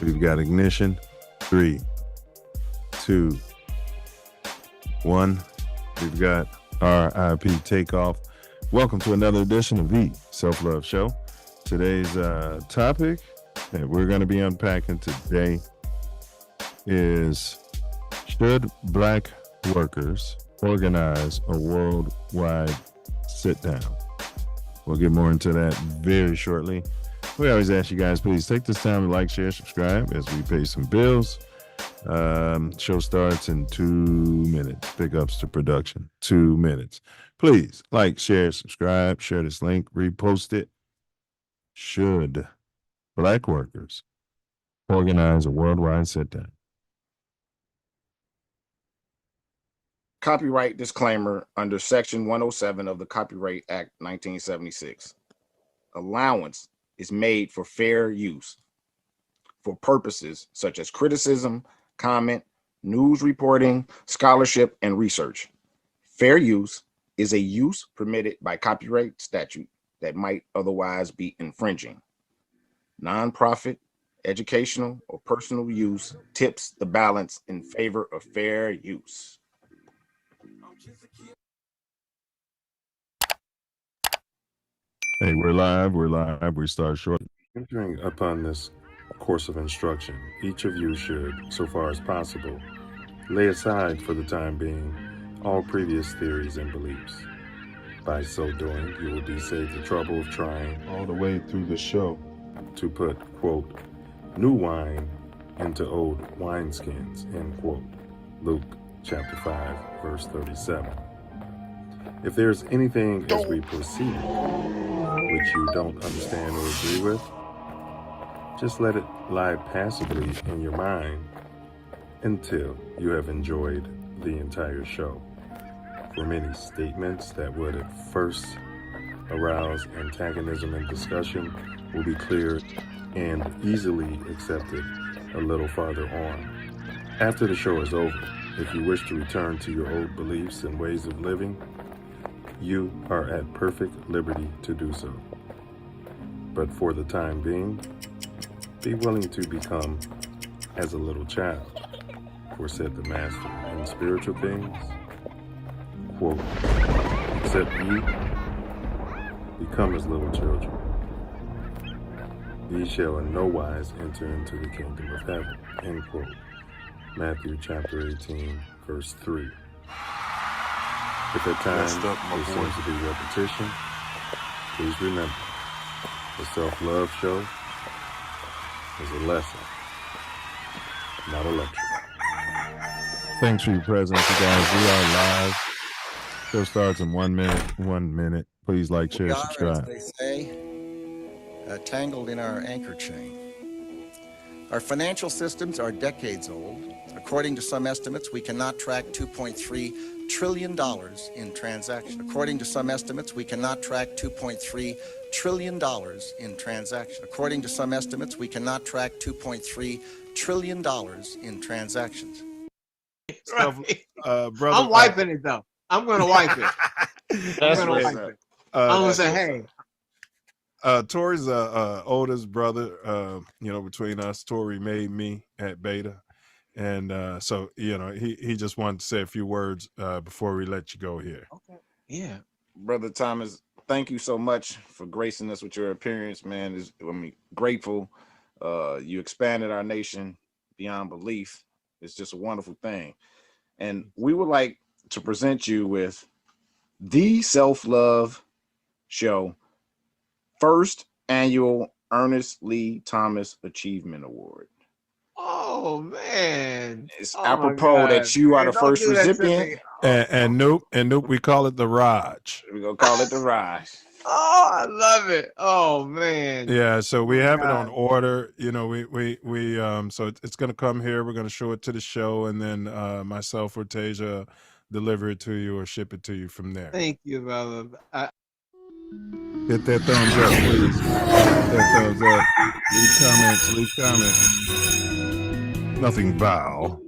We've got ignition. 3, 2, 1. We've got RIP takeoff. Welcome to another edition of the Self Love Show. Today's topic that we're going to be unpacking today is: should Black workers organize a worldwide sit-down? We'll get more into that very shortly. We always ask you guys, please take this time to like, share, subscribe as we pay some bills. Show starts in 2 minutes. Pickups to production, 2 minutes. Please like, share, subscribe, share this link, repost it. Should Black workers organize a worldwide sit-down? Copyright disclaimer under Section 107 of the Copyright Act 1976. Allowance is made for fair use for purposes such as criticism, comment, news reporting, scholarship, and research. Fair use is a use permitted by copyright statute that might otherwise be infringing. Nonprofit, educational, or personal use tips the balance in favor of fair use. Hey, we're live. We start shortly. Entering upon this course of instruction, each of you should, so far as possible, lay aside for the time being all previous theories and beliefs. By so doing, you will be saved the trouble of trying all the way through the show to put, quote, new wine into old wineskins, end quote. Luke chapter 5, verse 37. If there's anything as we proceed which you don't understand or agree with, just let it lie passively in your mind until you have enjoyed the entire show. For many statements that would at first arouse antagonism and discussion will be cleared and easily accepted a little farther on. After the show is over, if you wish to return to your old beliefs and ways of living, you are at perfect liberty to do so. But for the time being, be willing to become as a little child. For said the Master in spiritual things, quote, except ye become as little children, ye shall in no wise enter into the kingdom of heaven, end quote. Matthew chapter 18, verse 3. If at times there seems to be repetition, please remember, the Self Love Show is a lesson, not a lecture. Thanks for your presence, you guys. We are live. Show starts in 1 minute. 1 minute. Please like, share, subscribe. As they say, tangled in our anchor chain. Our financial systems are decades old. According to some estimates, we cannot track $2.3 trillion in transactions. According to some estimates, we cannot track $2.3 trillion in transactions. According to some estimates, we cannot track $2.3 trillion in transactions. Right. Brother, I'm wiping it though. I'm going to wipe it. I'm going to say, hey. Tori's oldest brother. Between us, Tori made me at Beta. And so, he just wanted to say a few words before we let you go here. Okay. Yeah. Brother Thomas, thank you so much for gracing us with your appearance, man. Grateful. You expanded our nation beyond belief. It's just a wonderful thing. And we would like to present you with the Self Love Show first annual Ernest Lee Thomas Achievement Award. Oh man. It's apropos that you are the first recipient. And Nope, we call it the Raj. We're gonna call it the Raj. Oh, I love it. Oh man. Yeah, so we have it on order. So it's gonna come here. We're gonna show it to the show, and then myself or Tasia deliver it to you or ship it to you from there. Thank you, brother. Hit that thumbs up, please. Hit that thumbs up. Leave comments. Nothing foul.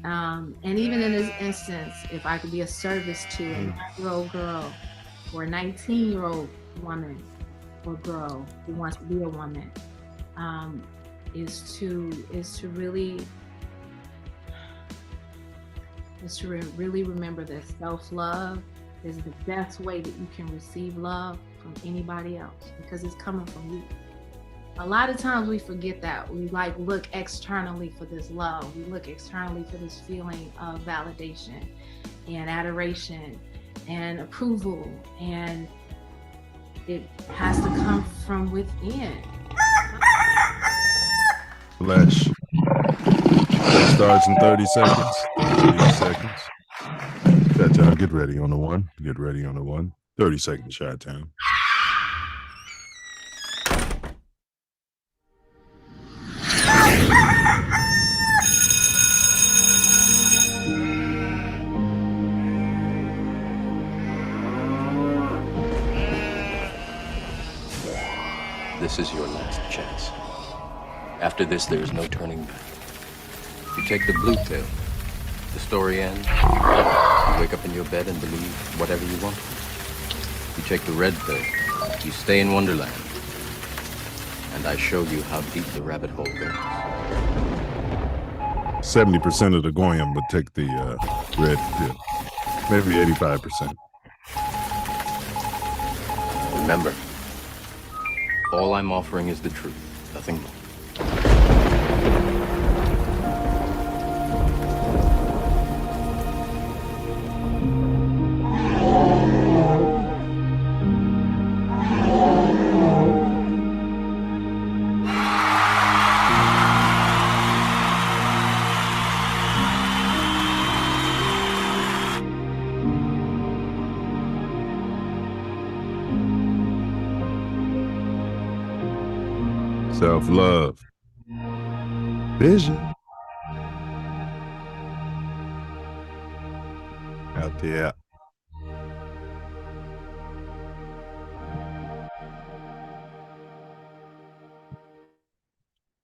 And even in this instance, if I could be of service to a 9-year-old girl or a 19-year-old woman or girl who wants to be a woman, is to really really remember that self-love is the best way that you can receive love from anybody else, because it's coming from you. A lot of times we forget that. We look externally for this love. We look externally for this feeling of validation and adoration and approval, and it has to come from within. Flash. That starts in 30 seconds. 30 seconds. Shot-town, get ready on the one. Get ready on the one. 30 seconds, Shot-town. This is your last chance. After this, there is no turning back. You take the blue pill, the story ends. You wake up in your bed and believe whatever you want. You take the red pill, you stay in Wonderland. And I show you how deep the rabbit hole goes. 70% of the Goyim would take the red pill. Maybe 85%. Remember, all I'm offering is the truth, nothing more. Self-love. Vision. Out there.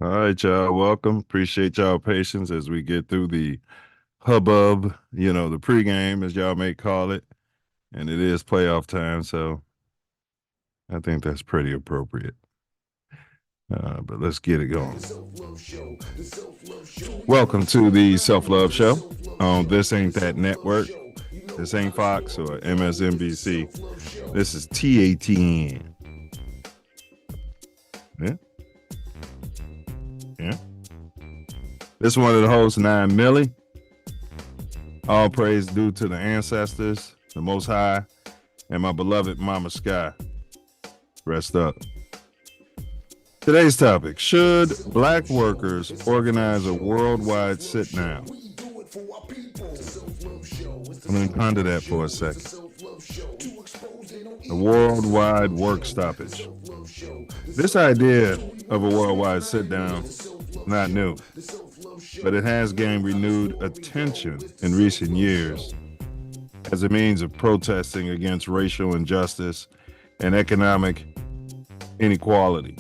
All right, y'all. Welcome. Appreciate y'all patience as we get through the hubbub, the pregame, as y'all may call it. And it is playoff time, so I think that's pretty appropriate. But let's get it going. Welcome to the Self Love Show on This Ain't That Network. This ain't Fox or MSNBC. This is TATN. Yeah. This one of the hosts, 9 Millie. All praise due to the ancestors, the Most High, and my beloved Mama Sky. Rest up. Today's topic: should Black workers organize a worldwide sit-down? I'm going to ponder that for a second. A worldwide work stoppage. This idea of a worldwide sit-down is not new, but it has gained renewed attention in recent years as a means of protesting against racial injustice and economic inequality.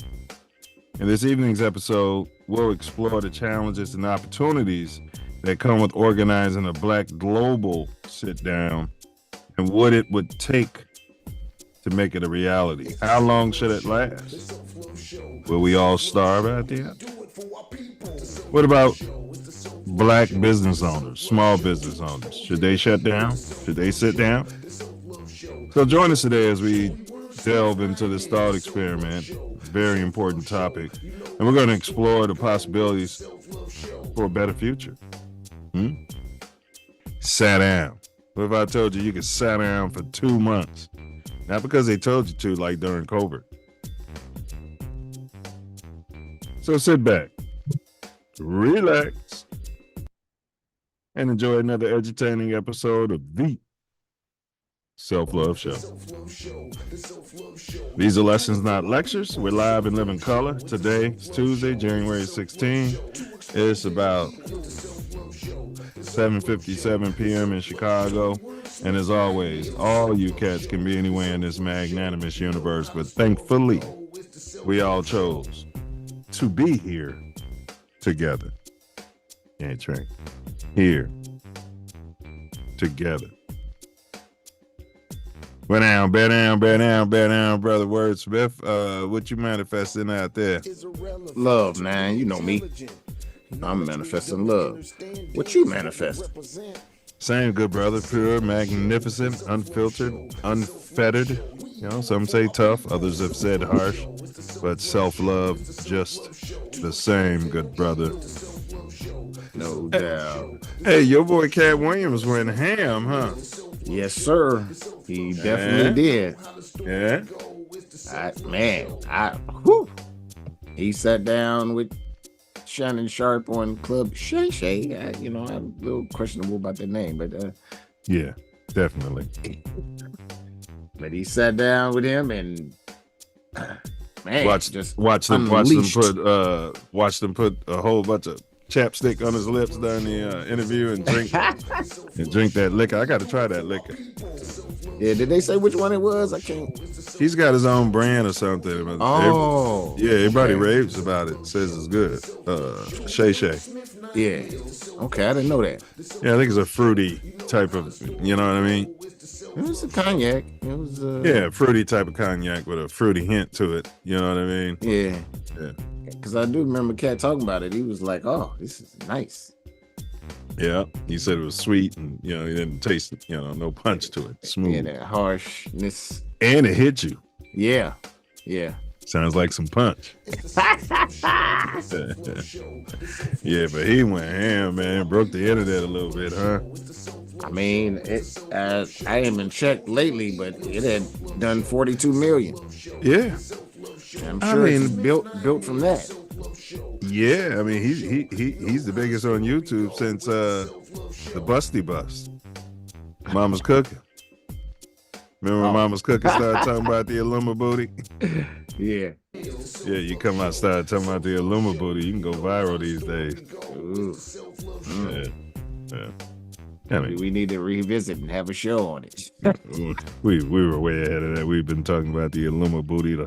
In this evening's episode, we'll explore the challenges and opportunities that come with organizing a Black global sit-down and what it would take to make it a reality. How long should it last? Will we all starve out there? What about Black business owners, small business owners? Should they shut down? Should they sit down? So join us today as we delve into this thought experiment, very important topic, and we're going to explore the possibilities for a better future. Sat down. What if I told you you could sit down for 2 months? Not because they told you to, like during COVID. So sit back, relax, and enjoy another entertaining episode of the Self Love Show. These are lessons, not lectures. We're live and live in color. Today is Tuesday, January 16. It's about 7:57 p.m. in Chicago. And as always, all you cats can be anywhere in this magnanimous universe, but thankfully, we all chose to be here together. Can't drink. Here together. Bear down, bear down, bear down, bear down, brother Wordsmith. What you manifesting out there? Love, man. You know me. I'm manifesting love. What you manifest? Same, good brother. Pure, magnificent, unfiltered, unfettered. You know, some say tough, others have said harsh, but self-love just the same, good brother. No doubt. Hey, your boy Cat Williams went ham, huh? Yes, sir. He definitely did. Yeah. Whew. He sat down with Shannon Sharp on Club Shay Shay. I'm a little questionable about the name, but yeah, definitely. But he sat down with him and man, watch them put a whole bunch of chapstick on his lips during the interview and drink that liquor. I got to try that liquor. Yeah, did they say which one it was? I can't. He's got his own brand or something. Oh, everybody raves about it. Says it's good. Shay Shay. Yeah. Okay, I didn't know that. Yeah, I think it's a fruity type of. You know what I mean? It was a cognac. It was fruity type of cognac with a fruity hint to it. You know what I mean? Yeah. Yeah. Because I do remember Cat talking about it. He was like, "Oh, this is nice." Yeah, he said it was sweet, and he didn't taste, no punch to it. Smooth. Yeah, that harshness. And it hit you. Yeah. Sounds like some punch. Yeah, but he went ham, man. Broke the internet a little bit, huh? I mean, I haven't checked lately, but it had done 42 million. Yeah. I'm sure it's built from that. Yeah, I mean he's the biggest on YouTube since the Busty Bust. Mama's Cooking. Remember when Mama's Cooking started talking about the Illuma booty? Yeah. Yeah, you come out start talking about the Illuma booty, you can go viral these days. Yeah. I mean, we need to revisit and have a show on it. we were way ahead of that. We've been talking about the Illuma booty.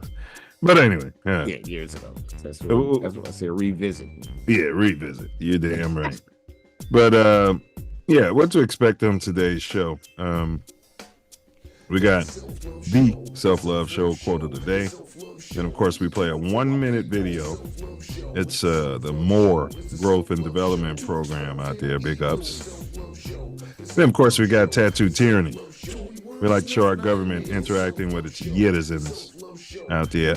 But anyway. Yeah, years ago. That's what I said, revisit. Yeah, revisit. You're damn right. But what to expect on today's show. We got the Self Love Show quote of the day. And of course, we play a 1-minute video. It's the More Growth and Development Program out there. Big ups. Then, of course, we got Tattoo Tyranny. We like to show our government interacting with its citizens out there.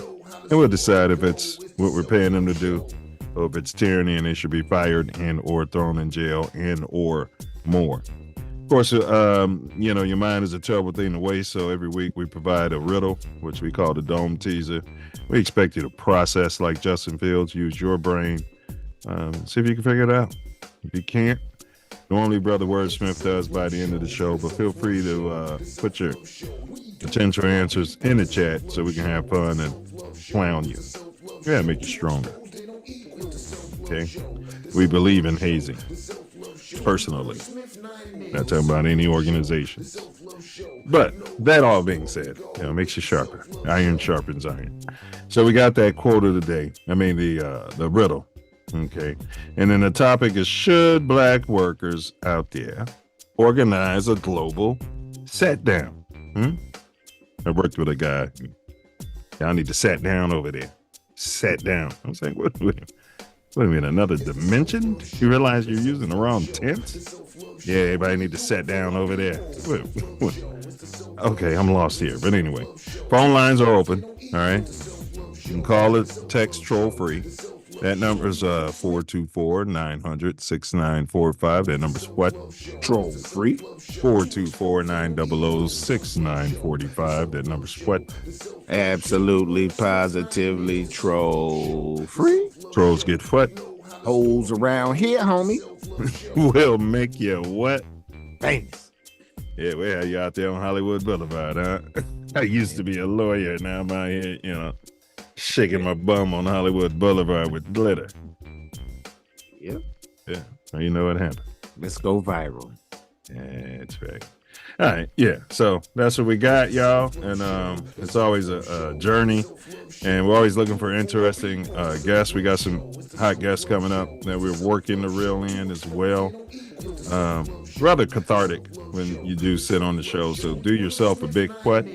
And we'll decide if it's what we're paying them to do or if it's tyranny and they should be fired and or thrown in jail and or more. Of course, your mind is a terrible thing to waste. So every week we provide a riddle, which we call the Dome Teaser. We expect you to process like Justin Fields, use your brain, see if you can figure it out. If you can't, normally Brother Wordsmith does by the end of the show, but feel free to put your potential answers in the chat so we can have fun and clown you. Yeah, make you stronger. Okay? We believe in hazing. Personally. Not talking about any organizations. But that all being said, makes you sharper. Iron sharpens iron. So we got that quote of the day. I mean the riddle. Okay. And then the topic is, should black workers out there organize a global sit down? I worked with a guy. Y'all need to sit down over there. Sit down. I'm saying, what do you mean, another dimension? You realize you're using the wrong tense? Yeah, everybody need to sit down over there. Okay, I'm lost here. But anyway, phone lines are open. All right. You can call it, text troll free. That number is 424-900-6945. That number's what? Troll free. 424-900-6945. That number's what? Absolutely, positively troll free. Trolls get what? Holes around here, homie. Will make you what? Famous. Yeah, we had you out there on Hollywood Boulevard, huh? I used to be a lawyer. Now I'm out here, shaking my bum on Hollywood Boulevard with glitter. Yep. Yeah. Well, you know what happened. Let's go viral. Yeah, that's right. All right. Yeah. So that's what we got, y'all. And it's always a journey. And we're always looking for interesting guests. We got some hot guests coming up that we're working to reel in as well. rather cathartic when you do sit on the show. So do yourself a big what?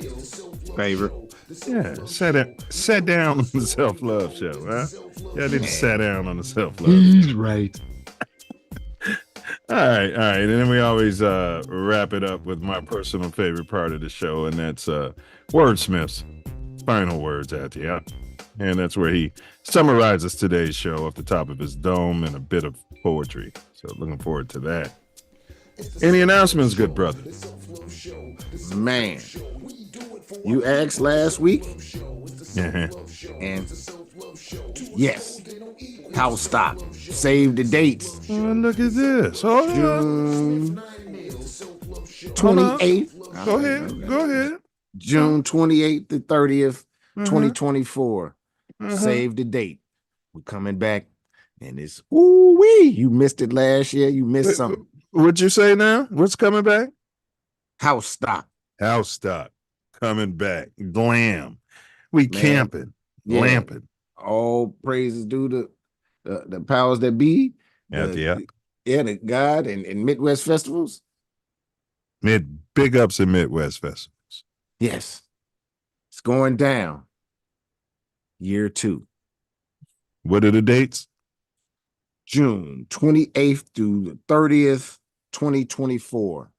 Favor. Yeah, sat down on the Self Love Show, huh? Yeah, I didn't sat down on the Self Love He's Show. right. All right. And then we always wrap it up with my personal favorite part of the show, and that's Wordsmith's final words at the end. And that's where he summarizes today's show off the top of his dome in a bit of poetry. So looking forward to that. Any announcements, good brother? Man, you asked last week, Uh-huh. and yes, house stock. Save the dates. Oh, look at this. Hold on. June 28th. Go ahead. June 28th to 30th, Uh-huh. 2024. Uh-huh. Save the date. We're coming back, and it's ooh-wee. You missed it last year. You missed something. What'd you say now? What's coming back? House stock. House stock coming back. Glam. We camping. Yeah. Lamping. All praises due to the powers that be. The God and Midwest festivals. Big ups in Midwest festivals. Yes. It's going down. Year 2. What are the dates? June 28th through the 30th, 2024.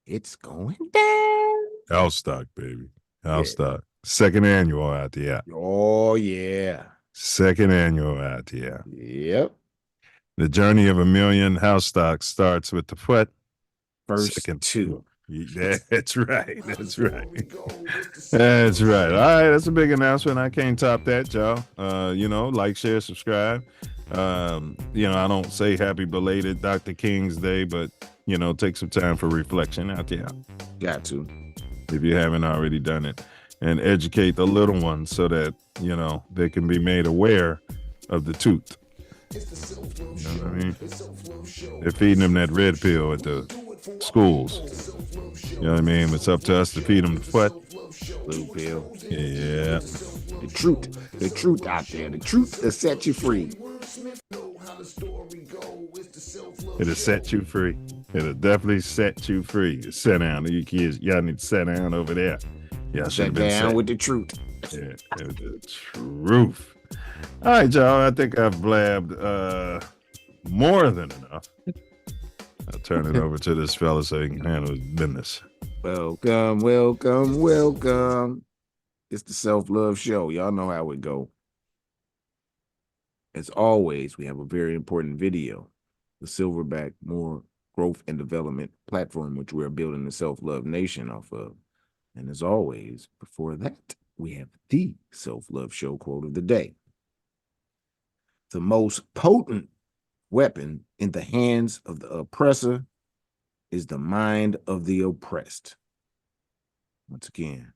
It's going down. House stock, baby. House stock. Second annual out there. Oh, yeah. Second annual out there. Yep. The journey of a million house stocks starts with the foot. First 2. That's right. That's right. That's right. All right. That's a big announcement. I can't top that, y'all. Like, share, subscribe. I don't say happy belated Dr. King's Day, but, take some time for reflection out there. Got to. If you haven't already done it. And educate the little ones so that, they can be made aware of the tooth. You know what I mean? They're feeding them that red pill at the schools. You know what I mean? It's up to us to feed them the foot. Blue pill. Yeah. The truth out there. The truth that set you free. It'll set you free. It'll definitely set you free. Sit down. You kids, y'all need to sit down over there. Y'all should have been down set. with the truth. Yeah, the truth. All right, y'all. I think I've blabbed more than enough. I'll turn it over to this fella so he can handle his business. Welcome. It's the Self Love Show. Y'all know how it go. As always, we have a very important video. The Silverback More Growth and Development platform, which we're building the Self Love Nation off of. And as always, before that, we have the Self Love Show quote of the day. The most potent weapon in the hands of the oppressor is the mind of the oppressed. Once again,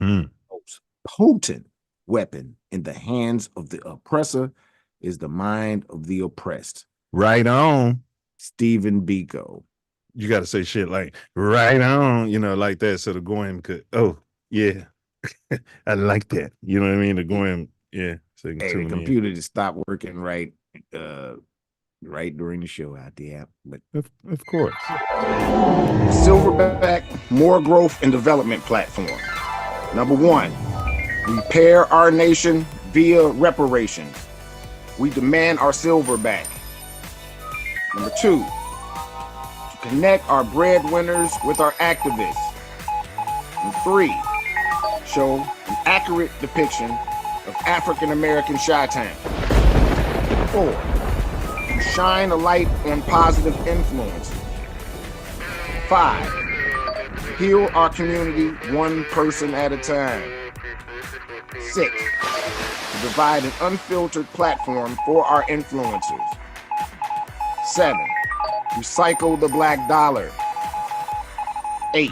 the most potent weapon in the hands of the oppressor is the mind of the oppressed. Right on. Stephen Biko. You got to say shit like, right on, like that. So the Goyim could, oh, yeah, I like that. You know what I mean? The Goyim, yeah. So you can Hey, tune the computer just stopped working right during the show out there. But of course. Silverback More Growth and Development platform. Number 1, repair our nation via reparations. We demand our silver back. Number 2, to connect our breadwinners with our activists. Number 3, show an accurate depiction of African American Chi-Town. 4, shine a light on positive influences. 5, heal our community one person at a time. 6, to provide an unfiltered platform for our influencers. 7, recycle the black dollar. 8,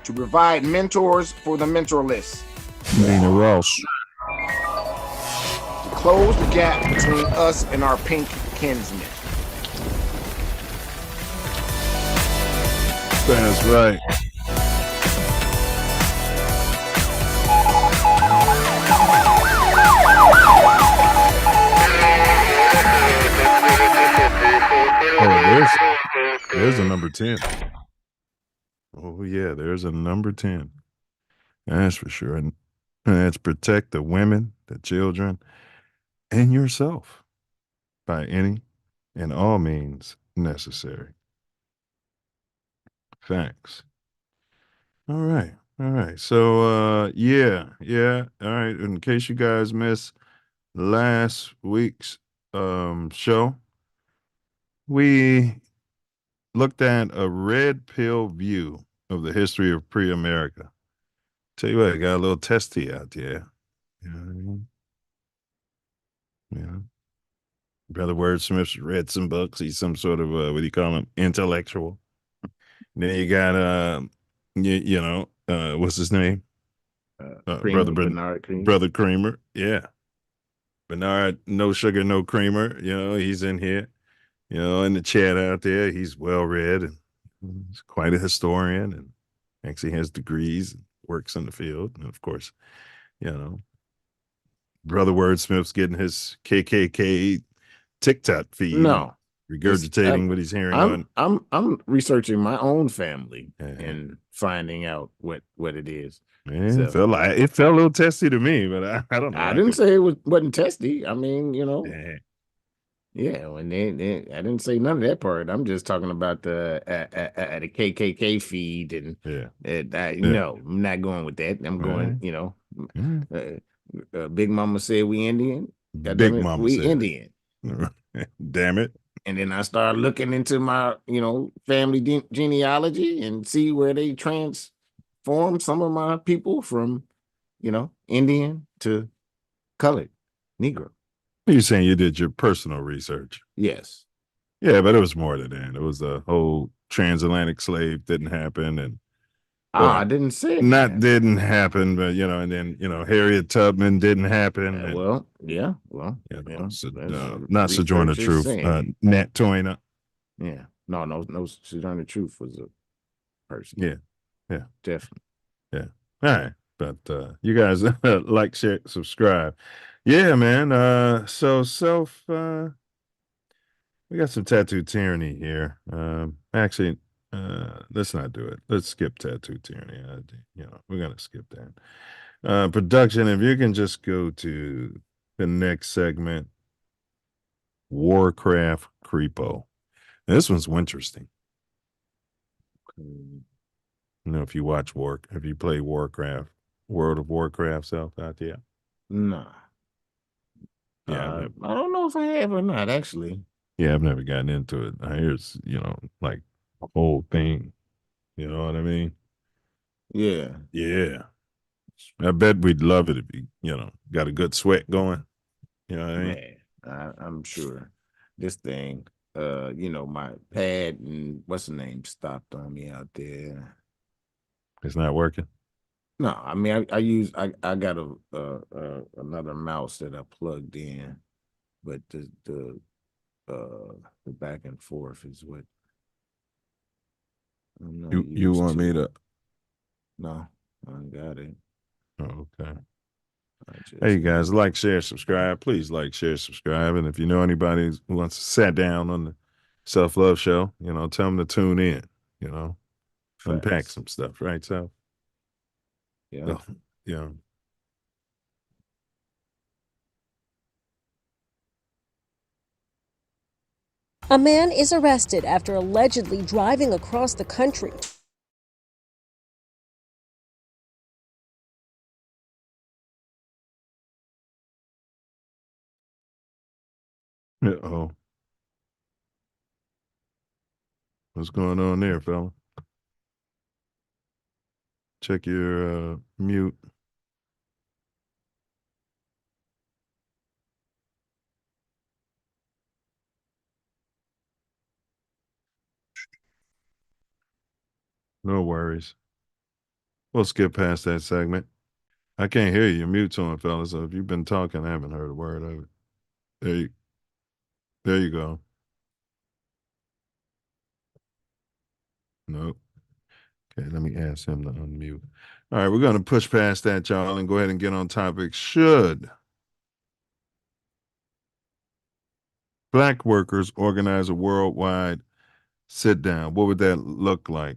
to provide mentors for the mentorless. Nina Ross. To close the gap between us and our pink kinsmen. That's right. Oh, this. There's a number 10. Oh, yeah, there's a number 10. That's for sure. And that's protect the women, the children, and yourself by any and all means necessary. Facts. All right. All right. So yeah. All right. In case you guys missed last week's show, we looked at a red pill view of the history of pre-America. Tell you what, I got a little testy out there. You know what I mean? Yeah. Brother Wordsmith's read some books. He's some sort of what do you call him? Intellectual. Then you got what's his name? Creamer, Bernard Creamer. Brother Creamer. Yeah. Bernard, no sugar, no creamer. You know, he's in here. You know, in the chat out there, he's well read and he's quite a historian and actually has degrees and works in the field. And of course, you know, Brother Wordsmith's getting his KKK TikTok feed. No, regurgitating what he's hearing I'm researching my own family and finding out what it is. Man, so, it felt a little testy to me, but I don't know. I didn't say it wasn't testy. I mean, you know, yeah. When they I didn't say none of that part. I'm just talking about the KKK feed and no, I'm not going with that. I'm going, you know, Big Mama said we Indian. Big Mama we said Indian. Damn it. And then I started looking into my, you know, family genealogy and see where they transformed some of my people from, you know, Indian to colored Negro. You're saying you did your personal research? Yes. Yeah, but it was more than that. It was the whole transatlantic slave didn't happen, and I didn't say it didn't happen, but you know, and then you know Harriet Tubman didn't happen. Not Sojourner Truth, Nat Toyna. Yeah, no, Sojourner Truth was a person. Yeah, definitely. Yeah, all right, but you guys like, share, subscribe. Yeah, man. So we got some tattoo tyranny here. Actually, let's not do it. Let's skip tattoo tyranny. We're gonna skip that. Production, if you can just go to the next segment, Warcraft Creepo. Now, this one's interesting. You know, if you play Warcraft, World of Warcraft stuff out there. No. Yeah, I don't know if I have or not, actually. Yeah, I've never gotten into it. I hear it's, you know, like a whole thing. You know what I mean? Yeah. Yeah. I bet we'd love it if you know, got a good sweat going. You know what I mean? Man, I'm sure. This thing, you know, my pad and what's the name stopped on me out there. It's not working? No, I mean, I got another mouse that I plugged in, but the back and forth is what I'm not you want me to? No, I got it. Oh, okay. Hey, you guys, like, share, subscribe. Please like, share, subscribe. And if you know anybody who wants to sit down on the Self Love Show, you know, tell them to tune in, you know, unpack some stuff, right, Self? Yeah. Yeah. A man is arrested after allegedly driving across the country. Uh-oh. What's going on there, fella? Check your mute. No worries. We'll skip past that segment. I can't hear you. Your mute's on, fella. So if you've been talking, I haven't heard a word of it. There you go. Nope. Okay, let me ask him to unmute. All right, we're going to push past that, y'all, and go ahead and get on topic. Should Black workers organize a worldwide sit down, what would that look like?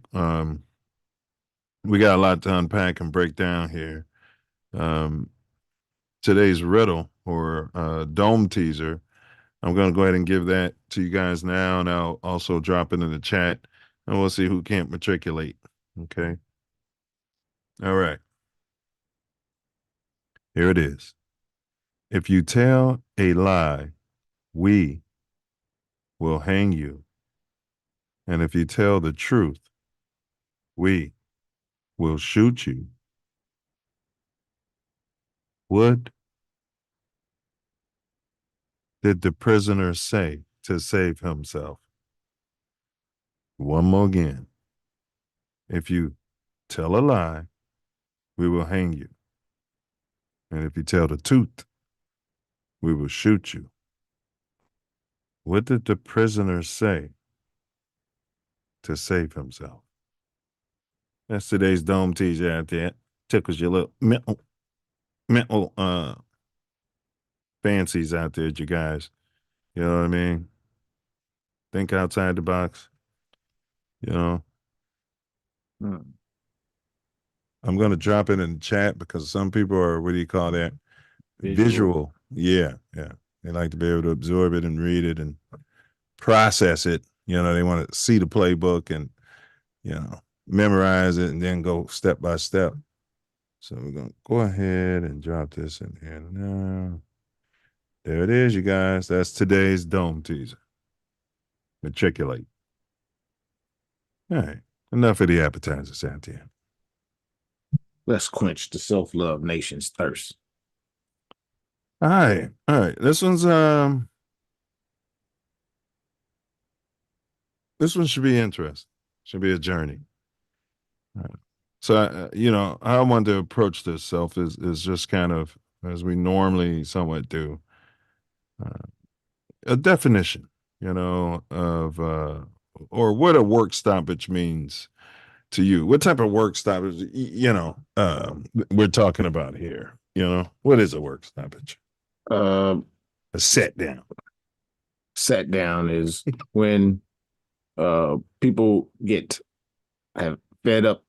We got a lot to unpack and break down here. Today's riddle or dome teaser, I'm going to go ahead and give that to you guys now, and I'll also drop it in the chat, and we'll see who can't matriculate. Okay. All right. Here it is. If you tell a lie, we will hang you. And if you tell the truth, we will shoot you. What did the prisoner say to save himself? One more again. If you tell a lie, we will hang you. And if you tell the truth, we will shoot you. What did the prisoner say to save himself? That's today's dome teaser out there. Tickles your little mental fancies out there, you guys. You know what I mean? Think outside the box. You know. I'm going to drop it in the chat because some people are, what do you call that? Visual. Yeah. They like to be able to absorb it and read it and process it. You know, they want to see the playbook and, you know, memorize it and then go step by step. So we're going to go ahead and drop this in here now. There it is, you guys. That's today's dome teaser. Matriculate. All right. Enough of the appetizers out there. Let's quench the self-love nation's thirst. All right. This one should be interesting. Should be a journey. All right. So, you know, how I want to approach this self is just kind of, as we normally somewhat do, a definition, you know, of, or what a work stoppage means to you. What type of work stoppage, you know, we're talking about here? You know, what is a work stoppage? A set down. Set down is when people have fed up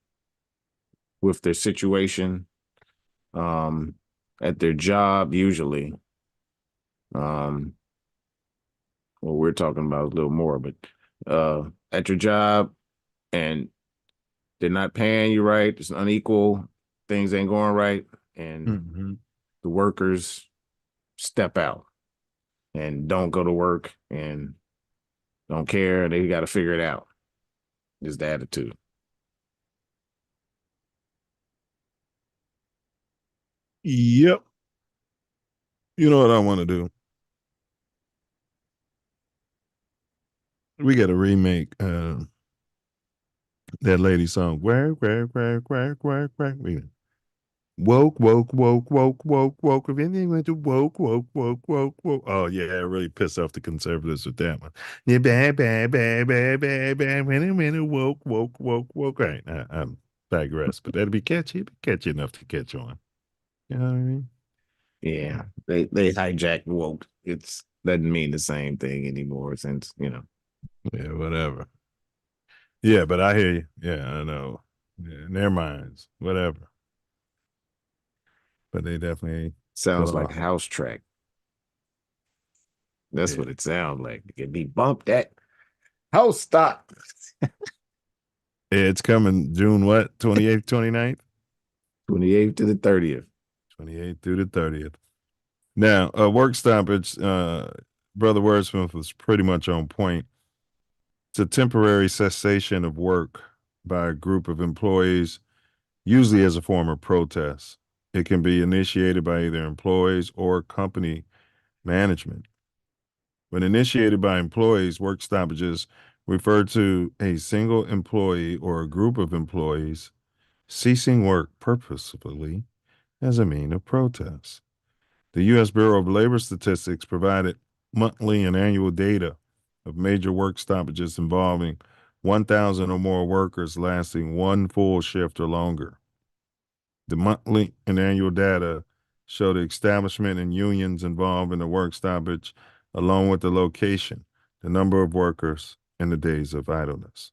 with their situation at their job, usually. What we're talking about is a little more, but at your job and they're not paying you right, it's unequal, things ain't going right, and the workers step out and don't go to work and don't care. They got to figure it out. Is the attitude. Yep. You know what I want to do? We got to remake that lady song. Work. Woke. If anything went to woke. Oh yeah, I really pissed off the conservatives with that one. Yeah, bad. When it woke. All right, I'm digress, but that'd be catchy enough to catch on. You know what I mean? Yeah, they hijacked woke. It's doesn't mean the same thing anymore since, you know. Yeah, whatever. Yeah, but I hear you. Yeah, I know. Yeah, in their minds, whatever. But they definitely sounds like house track. That's what it sounds like. It can be bumped at house stop. It's coming June what? 28th, 29th? 28th to the 30th. 28th through the 30th. Now, work stoppage, Brother Wordsmith was pretty much on point. It's a temporary cessation of work by a group of employees, usually as a form of protest. It can be initiated by either employees or company management. When initiated by employees, work stoppages refer to a single employee or a group of employees ceasing work purposefully as a means of protest. The U.S. Bureau of Labor Statistics provided monthly and annual data of major work stoppages involving 1,000 or more workers lasting one full shift or longer. The monthly and annual data show the establishment and unions involved in the work stoppage, along with the location, the number of workers, and the days of idleness.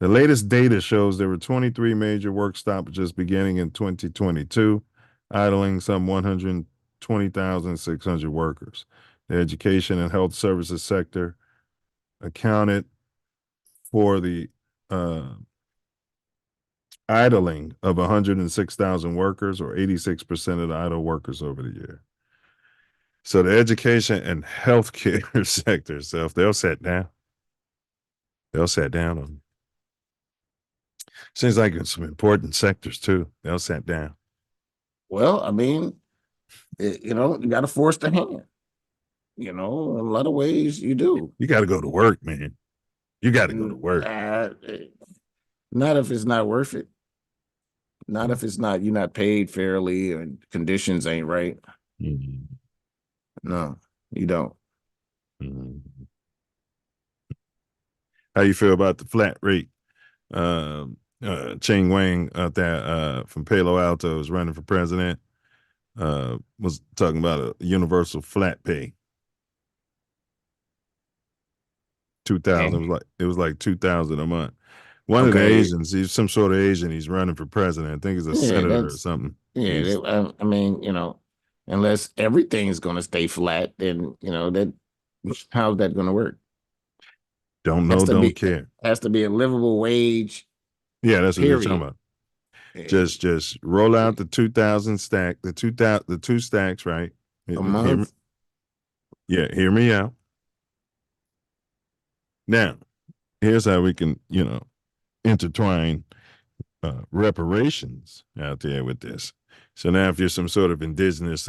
The latest data shows there were 23 major work stoppages beginning in 2022, idling some 120,600 workers. The education and health services sector accounted for the idling of 106,000 workers, or 86% of the idle workers over the year. So the education and healthcare sector, so if they'll sit down. They'll sit down on. Seems like it's some important sectors too. They'll sit down. Well, I mean, you got to force the hand. A lot of ways you do. You got to go to work, man. You got to go to work. Not if it's not worth it. Not if you're not paid fairly and conditions ain't right. Mm-hmm. No, you don't. Mm-hmm. How you feel about the flat rate? Ching Wang out there from Palo Alto is running for president. Was talking about a universal flat pay. 2,000. It was like 2,000 a month. One of the Asians, he's some sort of Asian. He's running for president. I think he's a senator or something. Yeah, I mean, unless everything's going to stay flat, then how's that going to work? Don't know, don't care. Has to be a livable wage. Yeah, that's what they're talking about. Just roll out the 2,000 stack, the two stacks, right? A month. Hear me out. Now, here's how we can, intertwine reparations out there with this. So now if you're some sort of indigenous,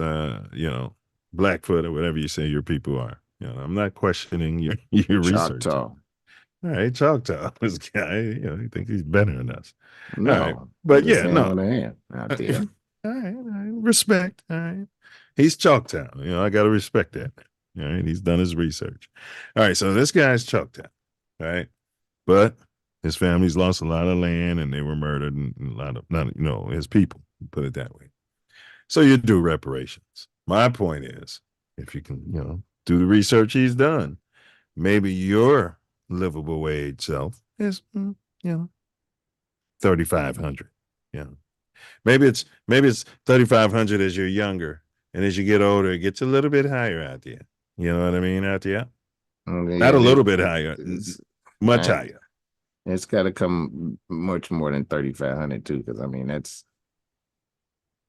Blackfoot or whatever you say your people are, I'm not questioning your research. Choctaw. All right, Choctaw. This guy, you think he's better than us. No, all right. But no. Out there. All right, respect. All right. He's Choctaw. I got to respect that. All right, he's done his research. All right, so this guy's Choctaw, right? But his family's lost a lot of land and they were murdered, and a lot of, his people, put it that way. So you do reparations. My point is, if you can, do the research he's done, maybe your livable wage self is, 3,500. Maybe it's 3,500 as you're younger, and as you get older, it gets a little bit higher out there. You know what I mean? Out there, not a little bit higher, much higher. It's got to come much more than 3,500 too, because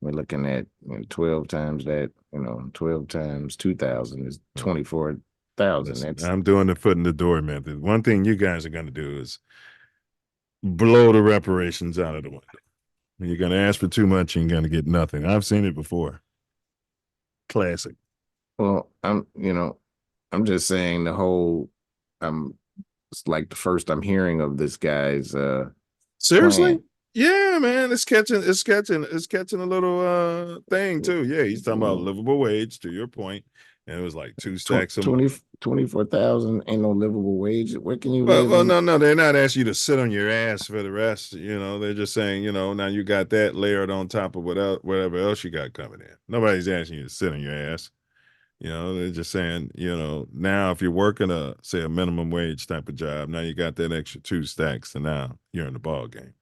we're looking at 12 times that. 12 times 2,000 is 24,000. I'm doing the foot in the door method. One thing you guys are going to do is blow the reparations out of the window. When you're going to ask for too much, you're going to get nothing. I've seen it before. Classic. Well, I'm just saying it's like the first I'm hearing of this guy's seriously plan. Yeah, man, it's catching a little thing too. Yeah, he's talking about livable wage, to your point, and it was like 2 stacks 24,000 ain't no livable wage. Where can you live? Well, no, they're not asking you to sit on your ass for the rest. They're just saying, now you got that layered on top of whatever else you got coming in. Nobody's asking you to sit on your ass. They're just saying, now if you're working a minimum wage type of job, now you got that extra 2 stacks, and now you're in the ball game.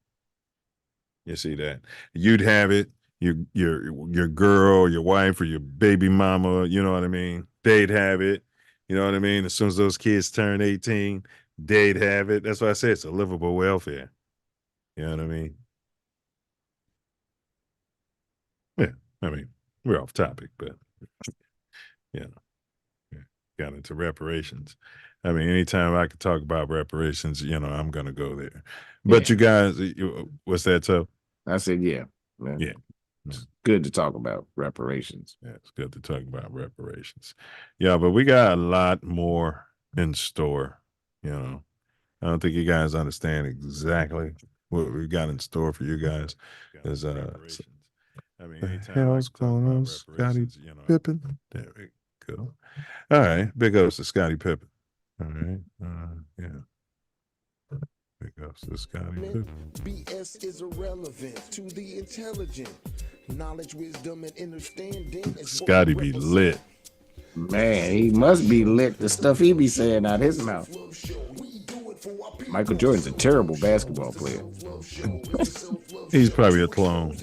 You see that? You'd have it, your girl, your wife, or your baby mama, you know what I mean? They'd have it, you know what I mean? As soon as those kids turn 18, they'd have it. That's why I say it's a livable welfare. You know what I mean? Yeah, I mean, we're off topic, but got into reparations. I mean, anytime I could talk about reparations, I'm going to go there. But you guys, what's that, so? I said, yeah. It's good to talk about reparations. Yeah, it's good to talk about reparations. Yeah, but we got a lot more in store. I don't think you guys understand exactly what we got in store for you guys. There's what's going on, Scottie Pippen? There we go. All right, big ups to Scottie Pippen. All right, big ups to Scottie Pippen. BS is irrelevant to the intelligent. Knowledge, wisdom, and understanding. Scottie be lit. Man, he must be lit. The stuff he be saying out his mouth. Michael Jordan's a terrible basketball player. He's probably a clone.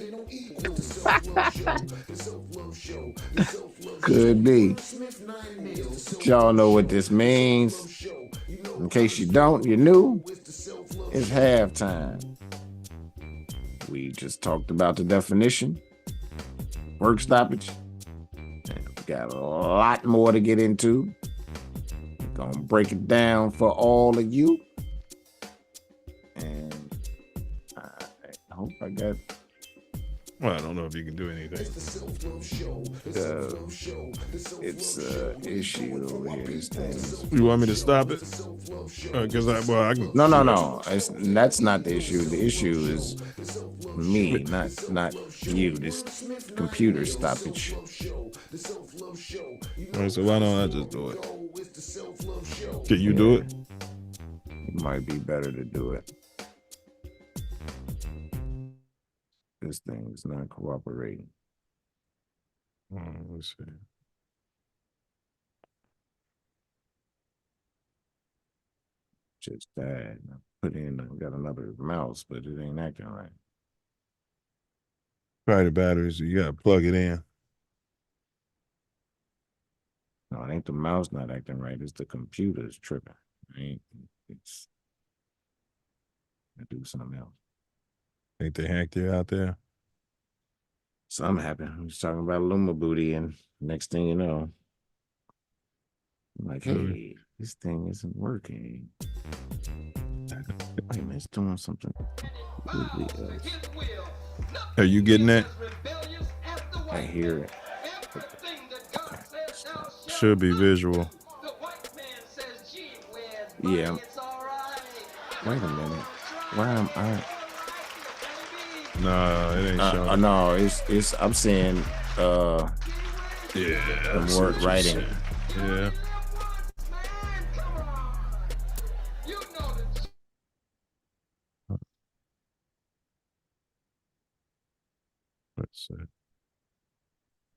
Could be. Y'all know what this means. In case you don't, you're new. It's halftime. We just talked about the definition, work stoppage. And we got a lot more to get into. We're gonna break it down for all of you. And I hope I got. Well, I don't know if you can do anything. It's an issue over here. This thing. You want me to stop it? Because I can. No. That's not the issue. The issue is me, not you. This computer stoppage. All right, so why don't I just do it? Can you do it? It might be better to do it. This thing is not cooperating. Let's see. Just died. I got another mouse, but it ain't acting right. Probably the batteries. You gotta plug it in. No, it ain't the mouse not acting right. It's the computer's tripping. It's I do something else. Think they hacked you out there? Something happened. We was talking about Luma Booty, and next thing you know, I'm like, hey, this thing isn't working. Wait a minute, it's doing something completely else. Are you getting that? I hear it. Should be visual. Yeah. Wait a minute. Why am I? No, it ain't showing. No, it's. I'm saying. The word writing. Yeah. Let's see.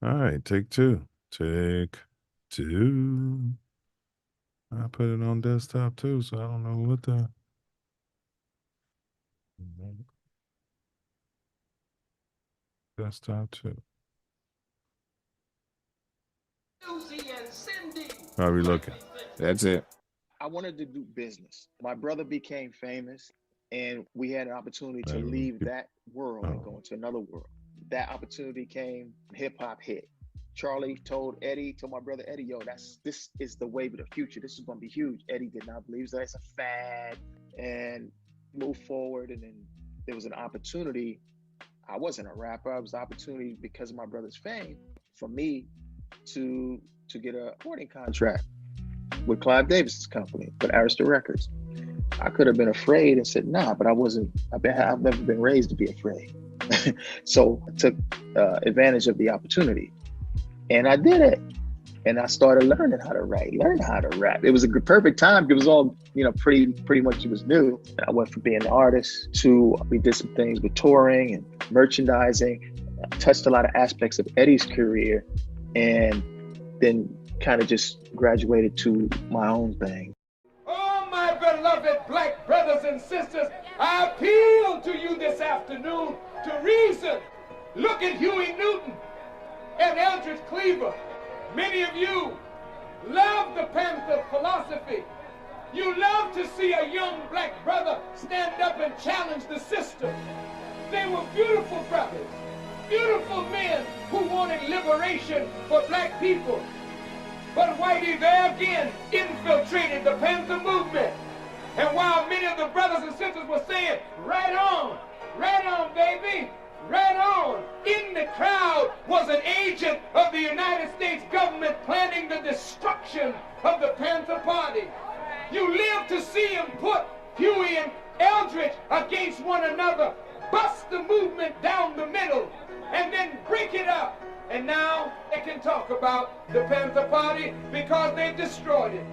All right, take two. Take two. I put it on desktop too, so I don't know what the. Desktop too. How are we looking? That's it. I wanted to do business. My brother became famous, and we had an opportunity to leave that world and go into another world. That opportunity came, hip hop hit. Charlie told my brother Eddie, yo, this is the wave of the future. This is gonna be huge. Eddie did not believe that it's a fad and moved forward. And then there was an opportunity. I wasn't a rapper. It was an opportunity because of my brother's fame for me to get a recording contract with Clive Davis's company, with Arista Records. I could have been afraid and said, nah, but I wasn't. I've never been raised to be afraid. So I took advantage of the opportunity, and I did it. And I started learning how to write, learn how to rap. It was a perfect time. It was all, pretty much it was new. I went from being an artist to, we did some things with touring and merchandising. I touched a lot of aspects of Eddie's career, and then kind of just graduated to my own thing. Oh, my beloved black brothers and sisters, I appeal to you this afternoon to reason. Look at Huey Newton and Eldridge Cleaver. Many of you love the Panther philosophy. You love to see a young black brother stand up and challenge the system. They were beautiful brothers, beautiful men who wanted liberation for black people. But Whitey there again infiltrated the Panther movement. And while many of the brothers and sisters were saying, right on, baby, right on, in the crowd was an agent of the United States government planning the destruction of the Panther Party. You live to see him put Huey and Eldridge against one another, bust the movement down the middle, and then break it up. And now they can talk about the Panther Party because they've destroyed it.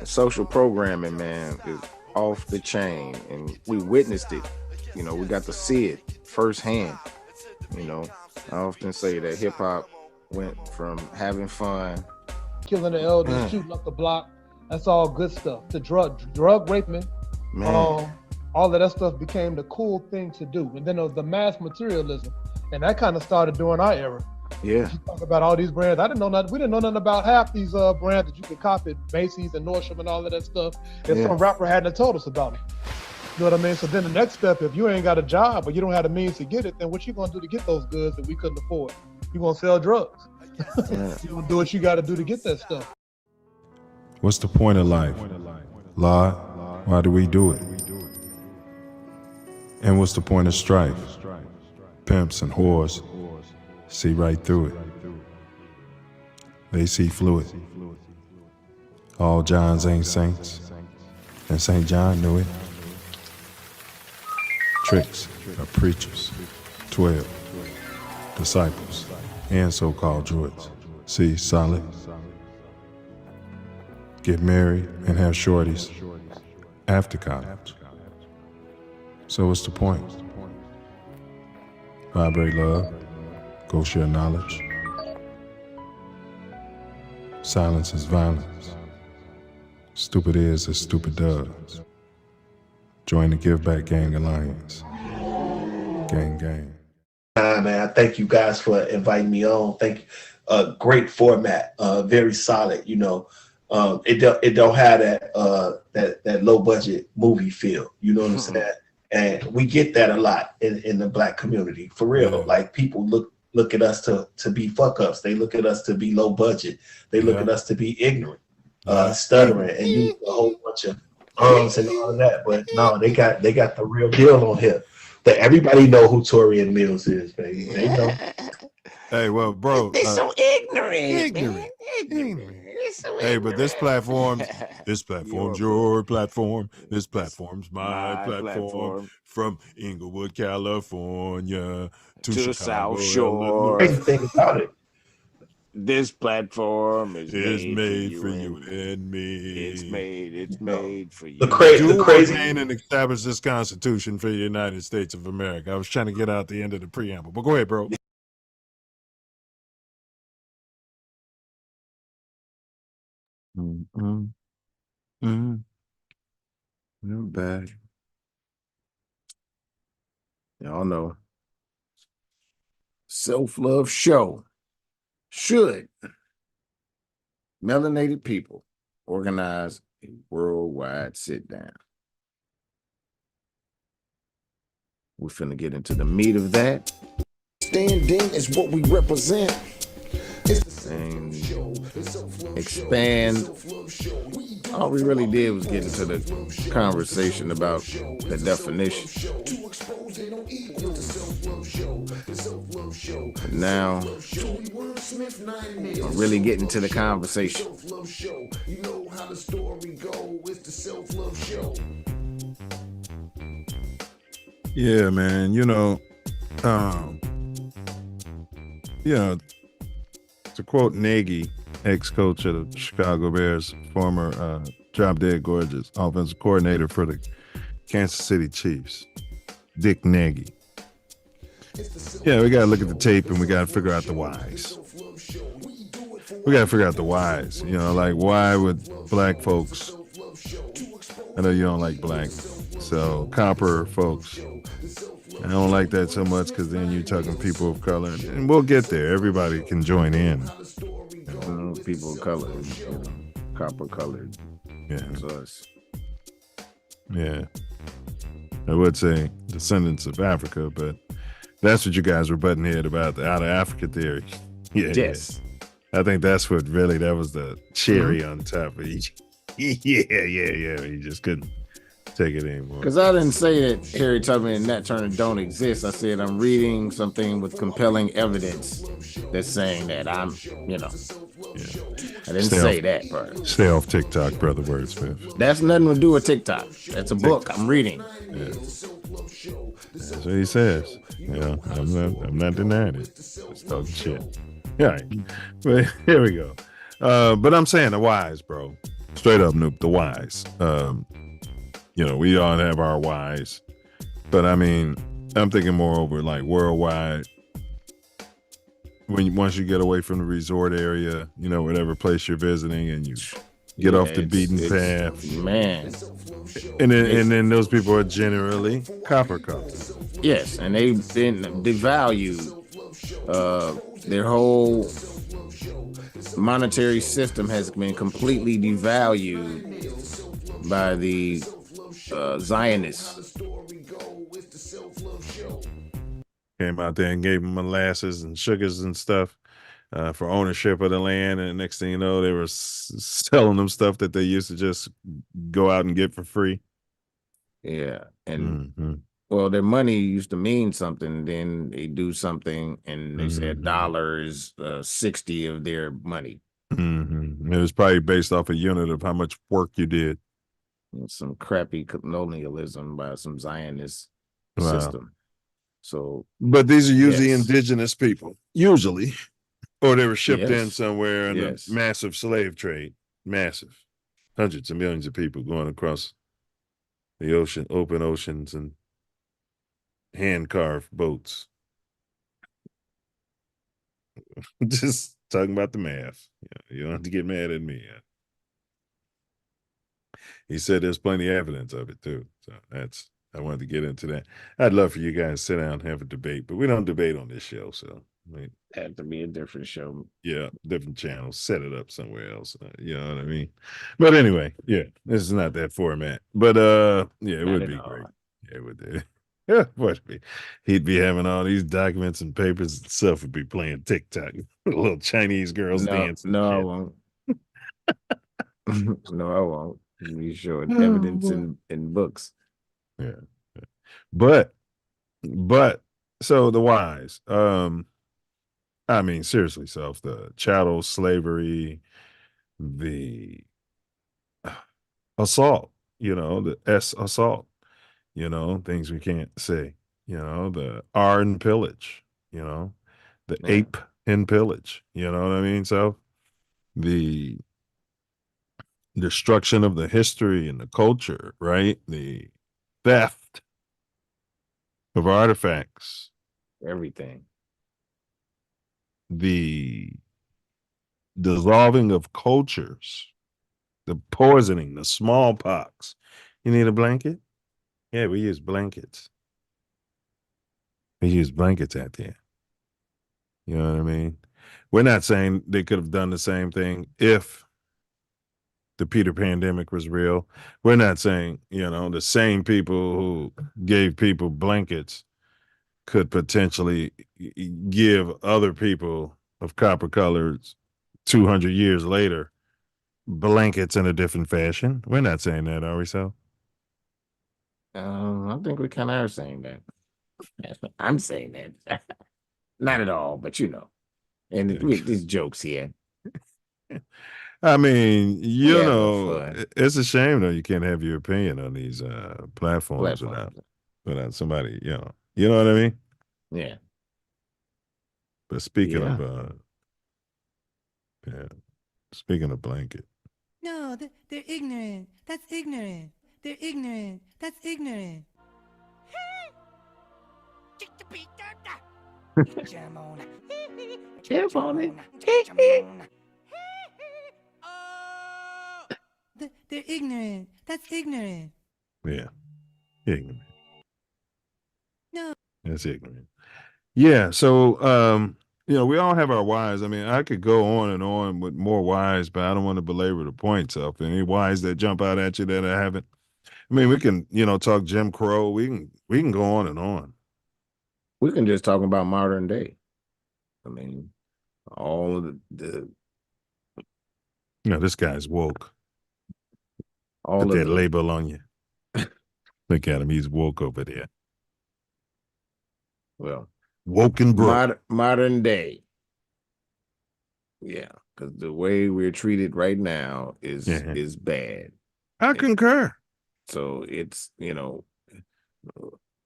Social programming, man, is off the chain, and we witnessed it. We got to see it firsthand. I often say that hip hop went from having fun, killing the elders, shooting up the block. That's all good stuff. To drug raping, Man. All of that stuff became the cool thing to do. And then there was the mass materialism. And that kind of started during our era. Yeah. You talk about all these brands. I didn't know nothing. We didn't know nothing about half these brands that you could cop at Macy's and Nordstrom and all of that stuff. And some rapper hadn't told us about it. You know what I mean? So then the next step, if you ain't got a job or you don't have the means to get it, then what you gonna do to get those goods that we couldn't afford? You gonna sell drugs. You gonna do what you gotta do to get that stuff. What's the point of life? Lord, why do we do it? And what's the point of strife? Pimps and whores see right through it. They see fluid. All Johns ain't saints, and St. John knew it. Tricks are preachers, 12 disciples, and so-called druids. See, solid. Get married and have shorties after college. So what's the point? Vibrate love, go share knowledge. Silence is violence. Stupid is as stupid does. Join the Give Back Gang Alliance. Gang, gang. Man, I thank you guys for inviting me on. Thank you. Great format, very solid. You know, it don't have that low budget movie feel. You know what I'm saying? And we get that a lot in the Black community, for real. Like people look at us to be fuck ups. They look at us to be low budget. They look at us to be ignorant, stuttering, and use a whole bunch of and all of that. But no, they got the real deal on here. That everybody know who Torian Mills is, baby. They know. Hey, well, bro. They're so ignorant. Hey, but this platform's your platform. This platform's my platform. From Inglewood, California to the Chicago, South Shore. Crazy thing about it. This platform is made for you and me. It's made for you. The crazy and establish this Constitution for the United States of America. I was trying to get out the end of the preamble, but go ahead, bro. Not bad. Y'all know. Self Love Show. Should melanated people organize a worldwide sit down? We're finna get into the meat of that. Standing is what we represent. And expand. All we really did was get into the conversation about the definition. But now, I'm really getting to the conversation. Yeah, man. To quote Nagy, ex-coach of the Chicago Bears, former Drop Dead Gorgeous offensive coordinator for the Kansas City Chiefs, Dick Nagy. Yeah, we got to look at the tape and we got to figure out the whys. We got to figure out the whys. Like why would black folks, I know you don't like black, so copper folks, I don't like that so much because then you're talking people of color, and we'll get there. Everybody can join in. People of color, copper colored. Yeah, it's us. Yeah, I would say descendants of Africa, but that's what you guys were butting head about, the out of Africa theory. Yeah, yes. Yeah. I think that's what really, that was the cherry on top of each. Yeah. You just couldn't take it anymore. Because I didn't say that Harry Tubman and Nat Turner don't exist. I said I'm reading something with compelling evidence that's saying that I'm, Yeah. I didn't say that part. Stay off TikTok, brother Wordsmith. That's nothing to do with TikTok. That's a book I'm reading. Yeah. That's what he says. I'm not denying it. Just talking shit. Yeah, but here we go. But I'm saying the whys, bro. Straight up, Noop, the whys. We all have our whys, but I mean, I'm thinking more over like worldwide. Once you get away from the resort area, whatever place you're visiting, and you get Yeah, off the beaten path. Man. And then those people are generally copper colored. Yes, and they've been devalued. Their whole monetary system has been completely devalued by the Zionists. Came out there and gave them molasses and sugars and stuff for ownership of the land, and the next thing you know, they were selling them stuff that they used to just go out and get for free. Yeah, and well, their money used to mean something. Then they do something, and they said dollar is 60 of their money. It was probably based off a unit of how much work you did. Some crappy colonialism by some Zionist system. So, but these are usually indigenous people, usually, or they were shipped in somewhere in a massive slave trade, massive, hundreds of millions of people going across the ocean, open oceans, and hand-carved boats. Just talking about the math. You don't have to get mad at me. He said there's plenty of evidence of it too. So I wanted to get into that. I'd love for you guys to sit down and have a debate, but we don't debate on this show. So have to be a different show. Yeah, different channel. Set it up somewhere else. You know what I mean? But anyway, yeah, this is not that format. But yeah, it would be great. Yeah, it would. Yeah, would be. He'd be having all these documents and papers and stuff. Would be playing TikTok. Little Chinese girls dancing. No, I won't. No, I won't. Be showing evidence in books. Yeah. But so the whys. I mean, seriously, Self, the chattel slavery, the assault, the S assault, things we can't say, the R in pillage, the ape in pillage, you know what I mean? So the destruction of the history and the culture, right? The theft of artifacts, everything. The dissolving of cultures, the poisoning, the smallpox. You need a blanket? Yeah, we use blankets. We use blankets out there. You know what I mean? We're not saying they could have done the same thing if the Peter pandemic was real. We're not saying, the same people who gave people blankets could potentially give other people of copper colors 200 years later blankets in a different fashion. We're not saying that, are we, so? I think we kind of are saying that. I'm saying that. Not at all, but and these jokes here. I mean, it's a shame though you can't have your opinion on these platforms without somebody, you know what I mean? Yeah. But speaking of blanket. No, they're ignorant. That's ignorant. They're ignorant. That's ignorant. Jam on it. They're ignorant. That's ignorant. Yeah. Ignorant. No. That's ignorant. Yeah. So, we all have our whys. I mean, I could go on and on with more whys, but I don't want to belabor the point. So, any whys that jump out at you that I haven't, I mean, we can, talk Jim Crow. We can go on and on. We can just talk about modern day. I mean, all of the this guy's woke. Put that label on you. Look at him. He's woke over there. Well, woke and broke. Modern day. Yeah, because the way we're treated right now is bad. I concur. So it's,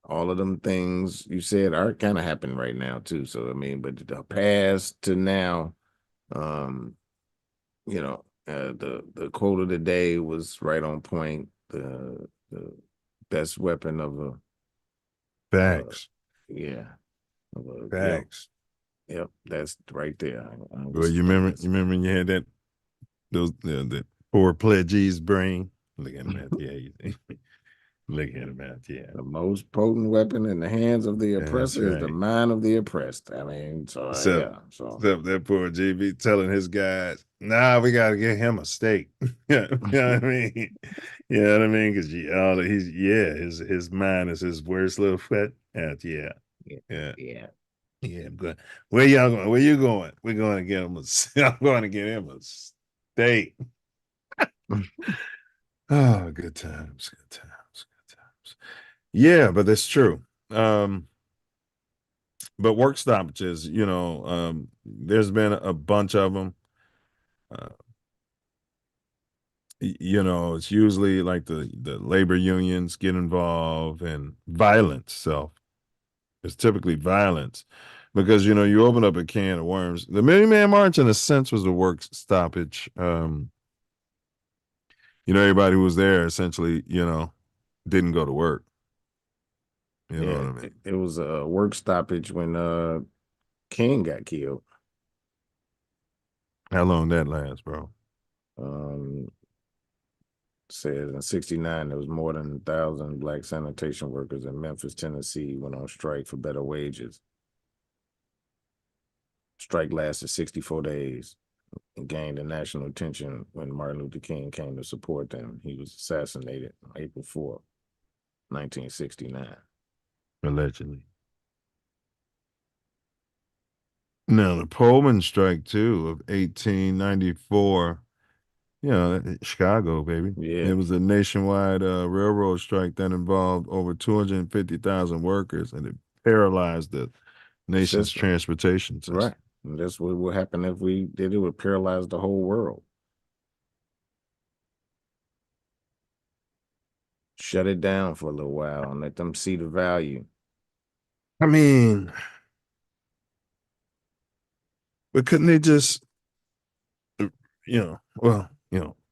all of them things you said are kind of happening right now too. So I mean, but the past to now, the quote of the day was right on point. The best weapon of a facts. Facts. Yep, that's right there. Well, you remember when you had that Poor pledge's brain. Look at him at the age. Look at him at the The most potent weapon in the hands of the oppressor is the right. mind of the oppressed. I mean, so yeah. So Except that poor GB telling his guys, nah, we gotta get him a steak. You know what I mean? You know what I mean? Because his mind is his worst little fit. Yeah. I'm good. Where y'all going? Where you going? We're going to get him I'm going to get him a steak. Oh, good times, good times, good times. Yeah, but that's true. But work stoppages, there's been a bunch of them. It's usually like the labor unions get involved and violence. So it's typically violence because you open up a can of worms. The Million Man March, in a sense, was a work stoppage. Everybody who was there essentially, didn't go to work. You know what I mean? it was a work stoppage when King got killed. How long that lasts, bro? Says in '69 there was more than 1,000 black sanitation workers in Memphis, Tennessee, went on strike for better wages. Strike lasted 64 days and gained a national attention when Martin Luther King came to support them. He was assassinated on April 4th, 1969. Allegedly. Now, the Pullman strike, too, of 1894, Chicago, baby. Yeah. It was a nationwide railroad strike that involved over 250,000 workers, and it paralyzed the nation's transportation system. Right. And that's what would happen if we did it. Would paralyze the whole world. Shut it down for a little while and let them see the value. I mean, but couldn't they just,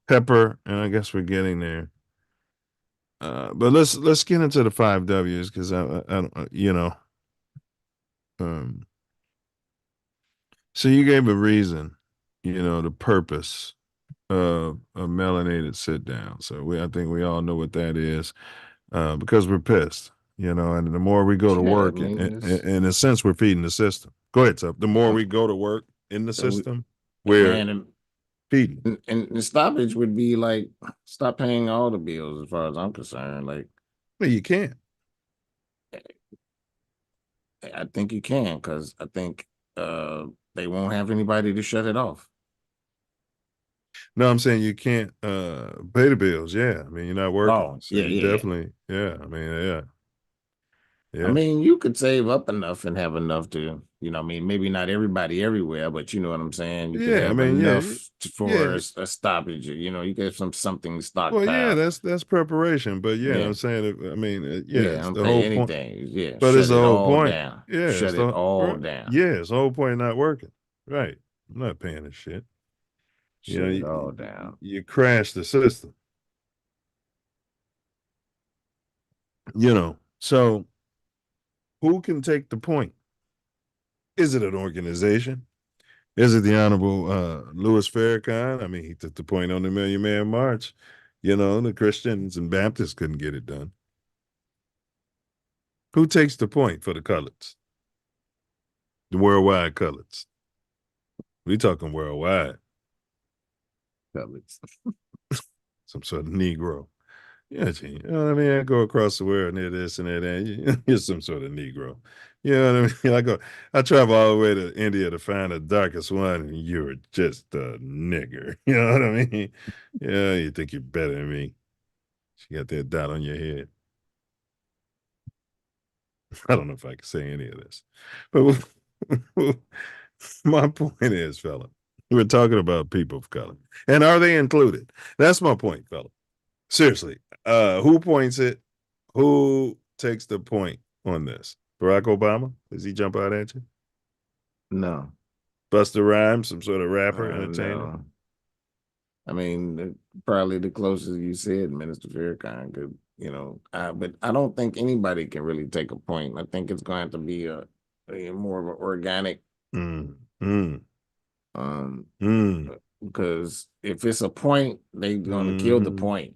pepper, and I guess we're getting there. But let's get into the 5 W's because I don't, so you gave a reason, the purpose of a melanated sit down. So I think we all know what that is, because we're pissed, and the more we go to work, in a sense, we're feeding the system. Go ahead, Tup. The more we go to work in the system, we're feeding. And the stoppage would be like, stop paying all the bills as far as I'm concerned. Like, well, you can't. I think you can, because I think they won't have anybody to shut it off. No, I'm saying you can't pay the bills. Yeah. I mean, you're not working. Oh, so you definitely. Yeah. I mean, yeah. I mean, you could save up enough and have enough to, maybe not everybody everywhere, but you know what I'm saying? You could have enough for a stoppage. You get something stockpiled. Well, yeah, that's preparation. But I'm saying, I mean, it's the whole point. Yeah, but it's the whole point. Down. Yeah, shut it all down. Yeah, it's the whole point of not working. Right. I'm not paying this shit. Shut it all down. You crash the system. So who can take the point? Is it an organization? Is it the Honorable Louis Farrakhan? I mean, he took the point on the Million Man March. The Christians and Baptists couldn't get it done. Who takes the point for the coloreds? The worldwide coloreds. We talking worldwide. Coloreds. Some sort of Negro. Yeah, Gene. You know what I mean? I go across the world near this and that. You're some sort of Negro. You know what I mean? I travel all the way to India to find the darkest one, and you're just a nigger. You know what I mean? Yeah, you think you're better than me. You got that dot on your head. I don't know if I can say any of this. But my point is, fella, we're talking about people of color. And are they included? That's my point, fella. Seriously. Who points it? Who takes the point on this? Barack Obama? Does he jump out at you? No. Busta Rhymes, some sort of rapper, entertainer? No. I mean, probably the closest you said, Minister Farrakhan could, but I don't think anybody can really take a point. I think it's going to be a more of an organic because if it's a point, they're gonna kill the point.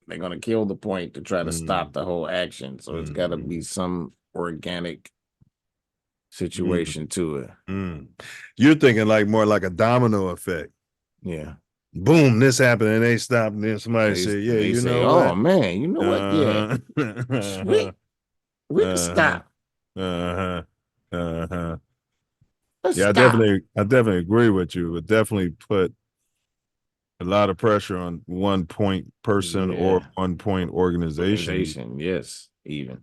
They're gonna kill the point to try to stop the whole action. So it's got to be some organic situation to it. You're thinking like more like a domino effect. Yeah. Boom, this happened and they stopped, and then somebody said, "Yeah, they you say, know oh what? man, you know what? Yeah, we can stop. Let's Yeah, stop. I definitely agree with you. It definitely put a lot of pressure on one point person or one point organization. Yes, even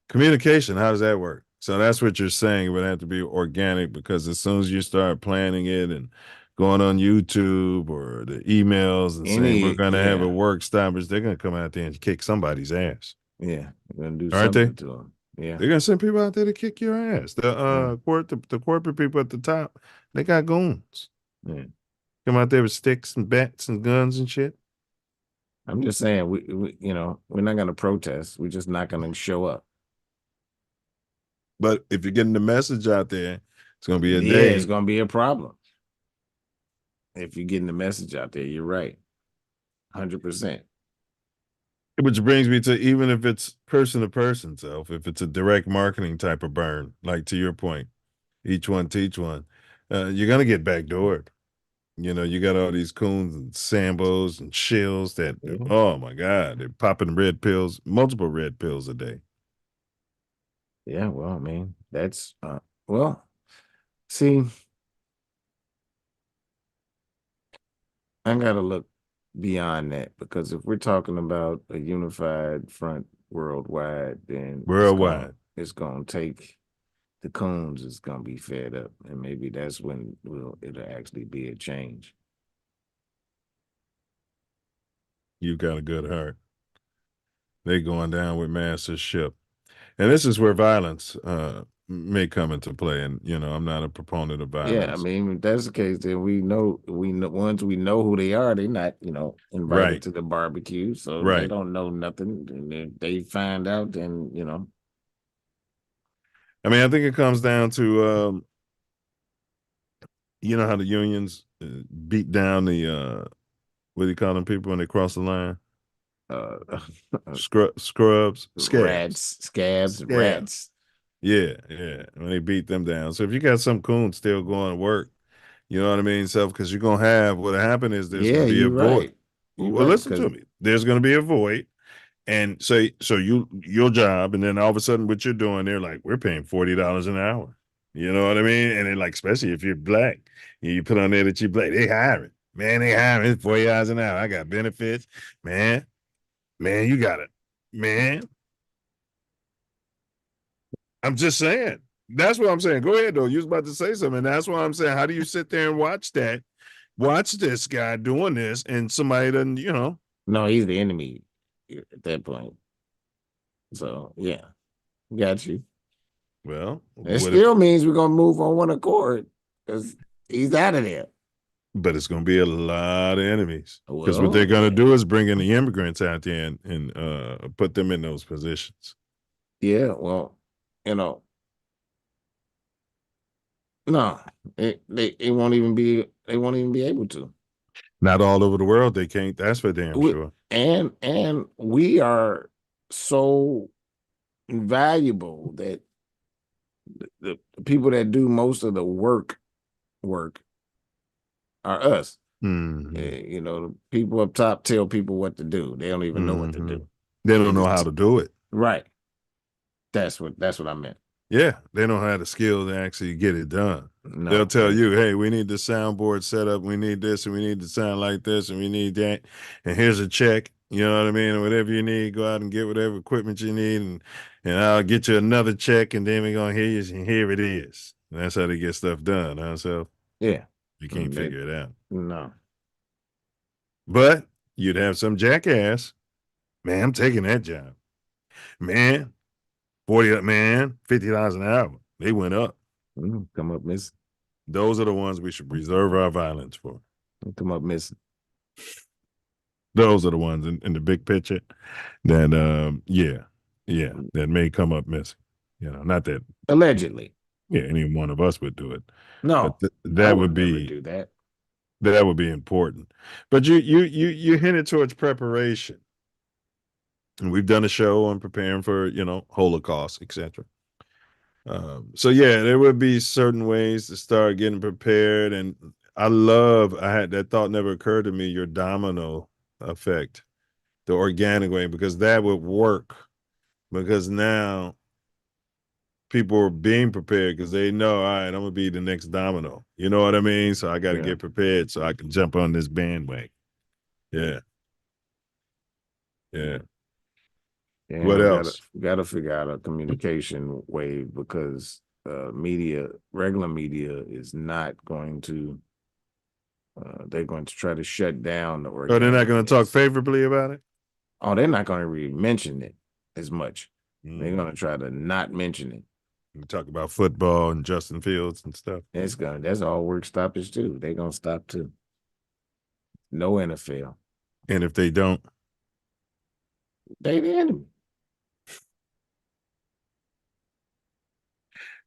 communication. How does that work? So that's what you're saying. It would have to be organic, because as soon as you start planning it and going on YouTube or the emails and saying we're going to have a work stoppage, they're going to come out there and kick somebody's ass. Yeah, they're going to do Aren't they? something to them. Yeah, they're going to send people out there to kick your ass. The corporate people at the top, they got goons. Yeah. Come out there with sticks and bats and guns and shit. I'm just saying, we we're not going to protest. We're just not going to show up. But if you're getting the message out there, it's going to be a day. It's going to be a problem. If you're getting the message out there, you're right. 100%. Which brings me to, even if it's person to person, Self, if it's a direct marketing type of burn, like to your point, each one teach one, you're going to get backdoored. You got all these coons and Sambos and shills that, oh my God, they're popping red pills, multiple red pills a day. Yeah, well, I mean, that's, see, I got to look beyond that, because if we're talking about a unified front worldwide, then it's going to take the coons is going to be fed up, and maybe that's when it'll actually be a change. You got a good heart. They going down with mastership. And this is where violence may come into play. And, I'm not a proponent of violence. Yeah, I mean, if that's the case, then we know once we know who they are, they're not, invited to the barbecue. So they don't know nothing. And if they find out, then, I mean, I think it comes down to, how the unions beat down the, what do you call them people when they cross the line? Scabs. Rats. Yeah. When they beat them down. So if you got some coon still going to work, you know what I mean, Self, because you're gonna have what'll happen is there's gonna be a void. Well, listen to me. There's gonna be a void, and so your job, and then all of a sudden what you're doing, they're like, we're paying $40 an hour. You know what I mean? And then, like, especially if you're black, you put on there that you're black, they hiring. Man, they hiring $40 an hour. I got benefits, man. Man, you got it, man. I'm just saying. That's what I'm saying. Go ahead, though. You was about to say something. That's what I'm saying. How do you sit there and watch this guy doing this, and somebody doesn't, No, he's the enemy at that point. So, yeah. Got you. Well, it still means we're going to move on one accord, because he's out of there. But it's going to be a lot of enemies, because what they're going to do is bring in the immigrants out there and put them in those positions. Yeah, well, no, they won't even be able to. Not all over the world they can't. That's for damn sure. And we are so valuable that the people that do most of the work are us. Mm-hmm. The people up top tell people what to do. They don't even know what to do. They don't know how to do it. Right. That's what I meant. Yeah, they don't have the skill to actually get it done. No. They'll tell you, hey, we need the soundboard set up, we need this, and we need to sound like this, and we need that, and here's a check, you know what I mean? And whatever you need, go out and get whatever equipment you need, and I'll get you another check, and then we're going to hear you, and here it is. And that's how they get stuff done, huh? So yeah, you can't figure it out. No. But you'd have some jackass, man, I'm taking that job. Man, $50 an hour. They went up. Come up missing. Those are the ones we should reserve our violence for. Come up missing. Those are the ones in the big picture that, that may come up missing. Not that allegedly. Yeah, any one of us would do it. No, but that would be never do that. That would be important. But you hinted towards preparation. And we've done a show on preparing for, Holocaust, etc. So yeah, there would be certain ways to start getting prepared. And I had that thought never occurred to me, your domino effect, the organic way, because that would work. Because now people are being prepared because they know, all right, I'm gonna be the next domino. You know what I mean? So I got to get prepared so I can jump on this bandwagon. Yeah. Yeah. And What we else? gotta figure out a communication way, because regular media is not going to. They're going to try to shut down the Oh, they're not going to talk favorably about it? Oh, they're not going to really mention it as much. They're Mm. going to try to not mention it. We talk about football and Justin Fields and stuff. That's all work stoppage too. They're going to stop too. No NFL. And if they don't, they the enemy.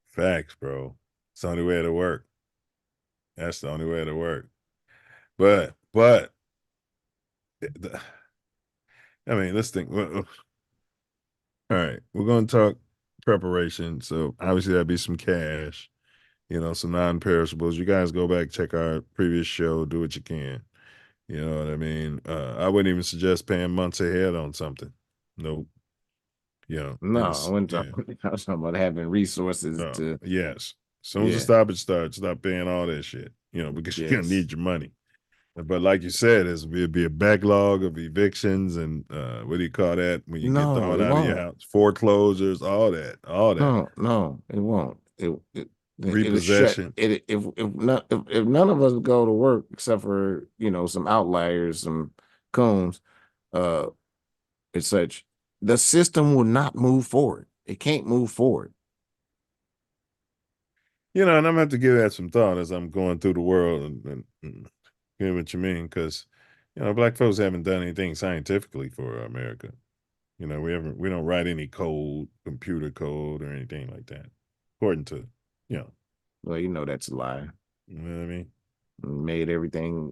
Facts, bro. It's the only way to work. That's the only way to work. But I mean, let's think. All right, we're going to talk preparation. So obviously that'd be some cash, some non-perishables. You guys go back, check our previous show, do what you can. You know what I mean? I wouldn't even suggest paying months ahead on something. Nope. No, I wasn't talking, I was talking about having resources to. Yes. As soon as the stoppage starts, stop paying all that shit, because you're going to Yes. need your money. But like you said, it'd be a backlog of evictions and what do you call that when you get thrown out of your house? Foreclosures, all that. No, it won't. Repossession. If none of us go to work except for some outliers, some coons, it's such, the system will not move forward. It can't move forward. And I'm gonna have to give that some thought as I'm going through the world and hear what you mean, because black folks haven't done anything scientifically for America. We don't write any code, computer code or anything like that, according to Well, that's a lie. You know what I mean? Made everything,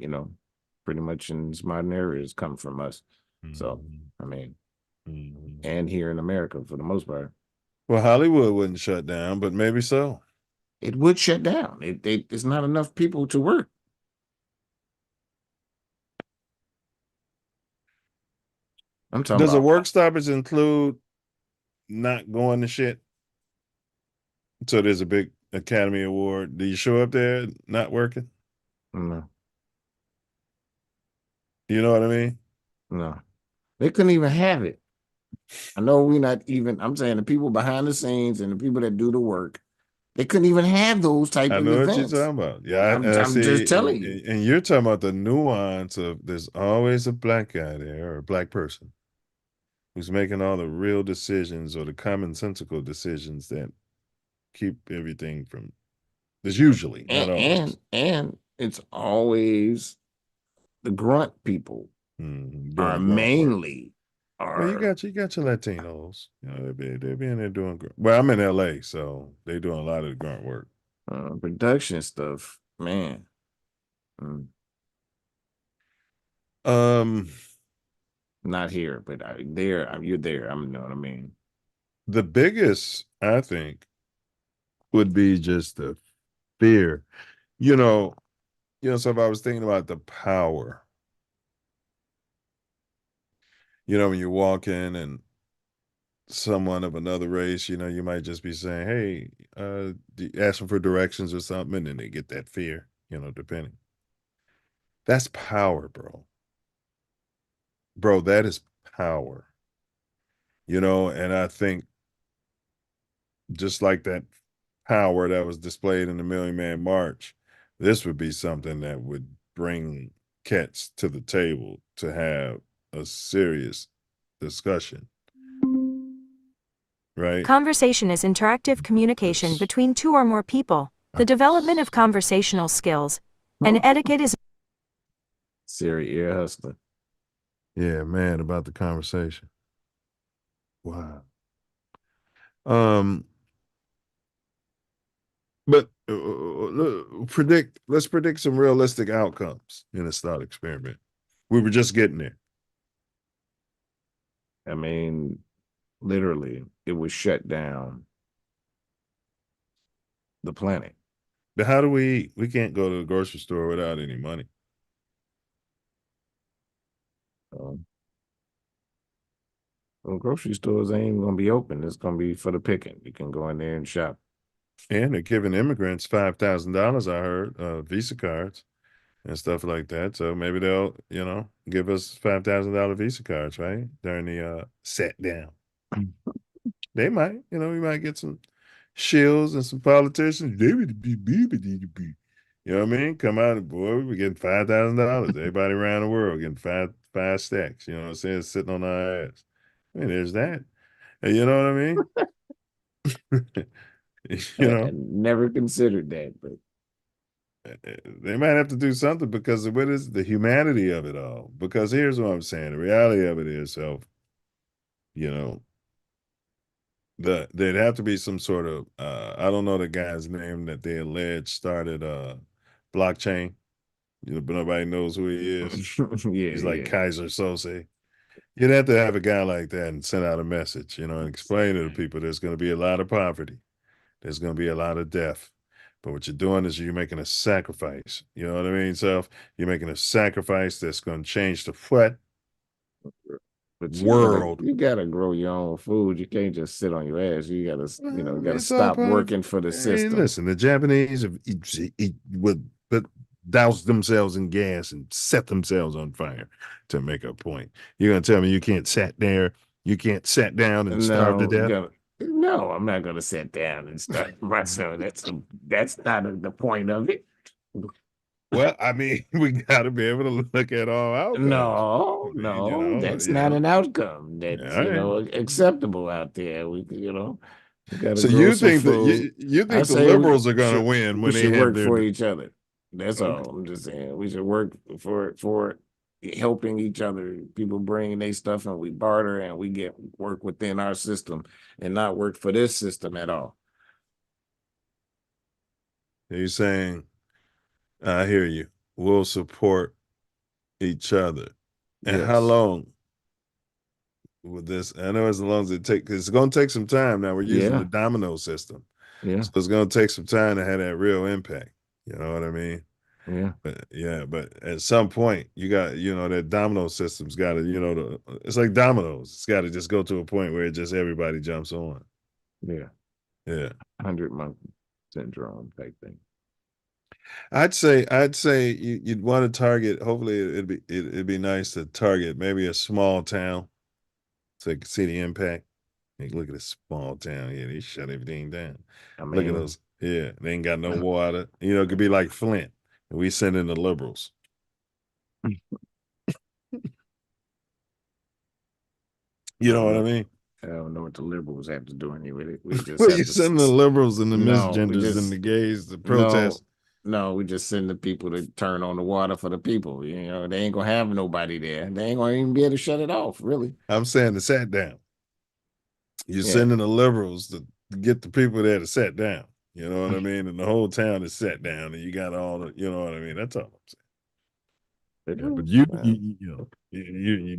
pretty much in this modern era has come from us. So, I mean, and here in America for the most part. Well, Hollywood wouldn't shut down, but maybe so. It would shut down. It's not enough people to work. I'm talking Does a about, work stoppage include not going to shit? So there's a big Academy Award. Do you show up there not working? No. You know what I mean? No. They couldn't even have it. I know we're not even, I'm saying the people behind the scenes and the people that do the work, they couldn't even have those type of events. I know what you're talking about. Yeah, I'm see, just telling you. And you're talking about the nuance of there's always a black guy there or a black person who's making all the real decisions or the commonsensical decisions that keep everything from. There's usually, not always. And it's always the grunt people are mainly. Well, you got your Latinos. They're being there doing grunt. Well, I'm in LA, so they're doing a lot of the grunt work. Production stuff, man. Not here, but there. You're there. You know what I mean. The biggest, I think, would be just the fear. So if I was thinking about the power, when you walk in and someone of another race, you might just be saying, hey, ask them for directions or something, and then they get that fear, depending. That's power, bro. Bro, that is power. And I think just like that power that was displayed in the Million Man March, this would be something that would bring cats to the table to have a serious discussion. Right? Conversation is interactive communication between two or more people. The development of conversational skills and etiquette is Siri ear hustler. Yeah, man, about the conversation. Wow. But Let's predict some realistic outcomes in a thought experiment. We were just getting there. I mean, literally, it would shut down the planet. But how do we eat? We can't go to the grocery store without any money. Well, grocery stores ain't gonna be open. It's gonna be for the picking. You can go in there and shop. And they're giving immigrants $5,000, I heard, Visa cards and stuff like that. So maybe they'll, give us $5,000 Visa cards, right? During the set down. They might, we might get some shills and some politicians. You know what I mean? Come out and boy, we're getting $5,000. Everybody around the world getting five stacks. You know what I'm saying? Sitting on our ass. I mean, there's that. And you know what I mean? I never considered that, but they might have to do something because of what is the humanity of it all. Because here's what I'm saying: the reality of it is, there'd have to be some sort of I don't know the guy's name that they allege started blockchain. But nobody knows who he is. He's like Kaiser Sose. You'd have to have a guy like that and send out a message, and explain to the people there's going to be a lot of poverty. There's going to be a lot of death. But what you're doing is you're making a sacrifice. You know what I mean, Self? You're making a sacrifice that's going to change the what? But world. You gotta grow your own food. You can't just sit on your ass. You gotta stop working for the system. Hey, listen, the Japanese have would douse themselves in gas and set themselves on fire to make a point. You're gonna tell me you can't sit down and starve to death? No, I'm not gonna sit down and starve myself. That's not the point of it. Well, I mean, we got to be able to look at all outcomes. No, that's not an outcome that's acceptable out there. We gotta so grow you some think food. you think the liberals are going to win when we they should have work their for each other. That's all. I'm just saying we should work for helping each other. People bring their stuff and we barter and we get work within our system and not work for this system at all. You're saying, I hear you. We'll support each other. And how long with this? I know as long as it takes, it's going to take some time. Now we're using the domino system. Yeah. So it's going to take some time to have that real impact. You know what I mean? Yeah. But at some point you got, that domino system's got to, it's like dominoes. It's got to just go to a point where just everybody jumps on. Yeah. 100 monkey syndrome type thing. I'd say you'd want to target. Hopefully, it'd be nice to target maybe a small town, so you can see the impact. Hey, look at this small town. Yeah, they shut everything down. Look at those. Yeah, they ain't got no water. It could be like Flint, and we send in the liberals. You know what I mean? I don't know what the liberals have to do anyway. We just well, you send the liberals and the misgenders and the gays to protest. No, we just send the people to turn on the water for the people. They ain't gonna have nobody there. They ain't gonna even be able to shut it off, really. I'm saying to sat down. You're sending the liberals to get the people there to sit down. You know what I mean? And the whole town is sat down, and you got all the, you know what I mean? That's all I'm saying. Yeah,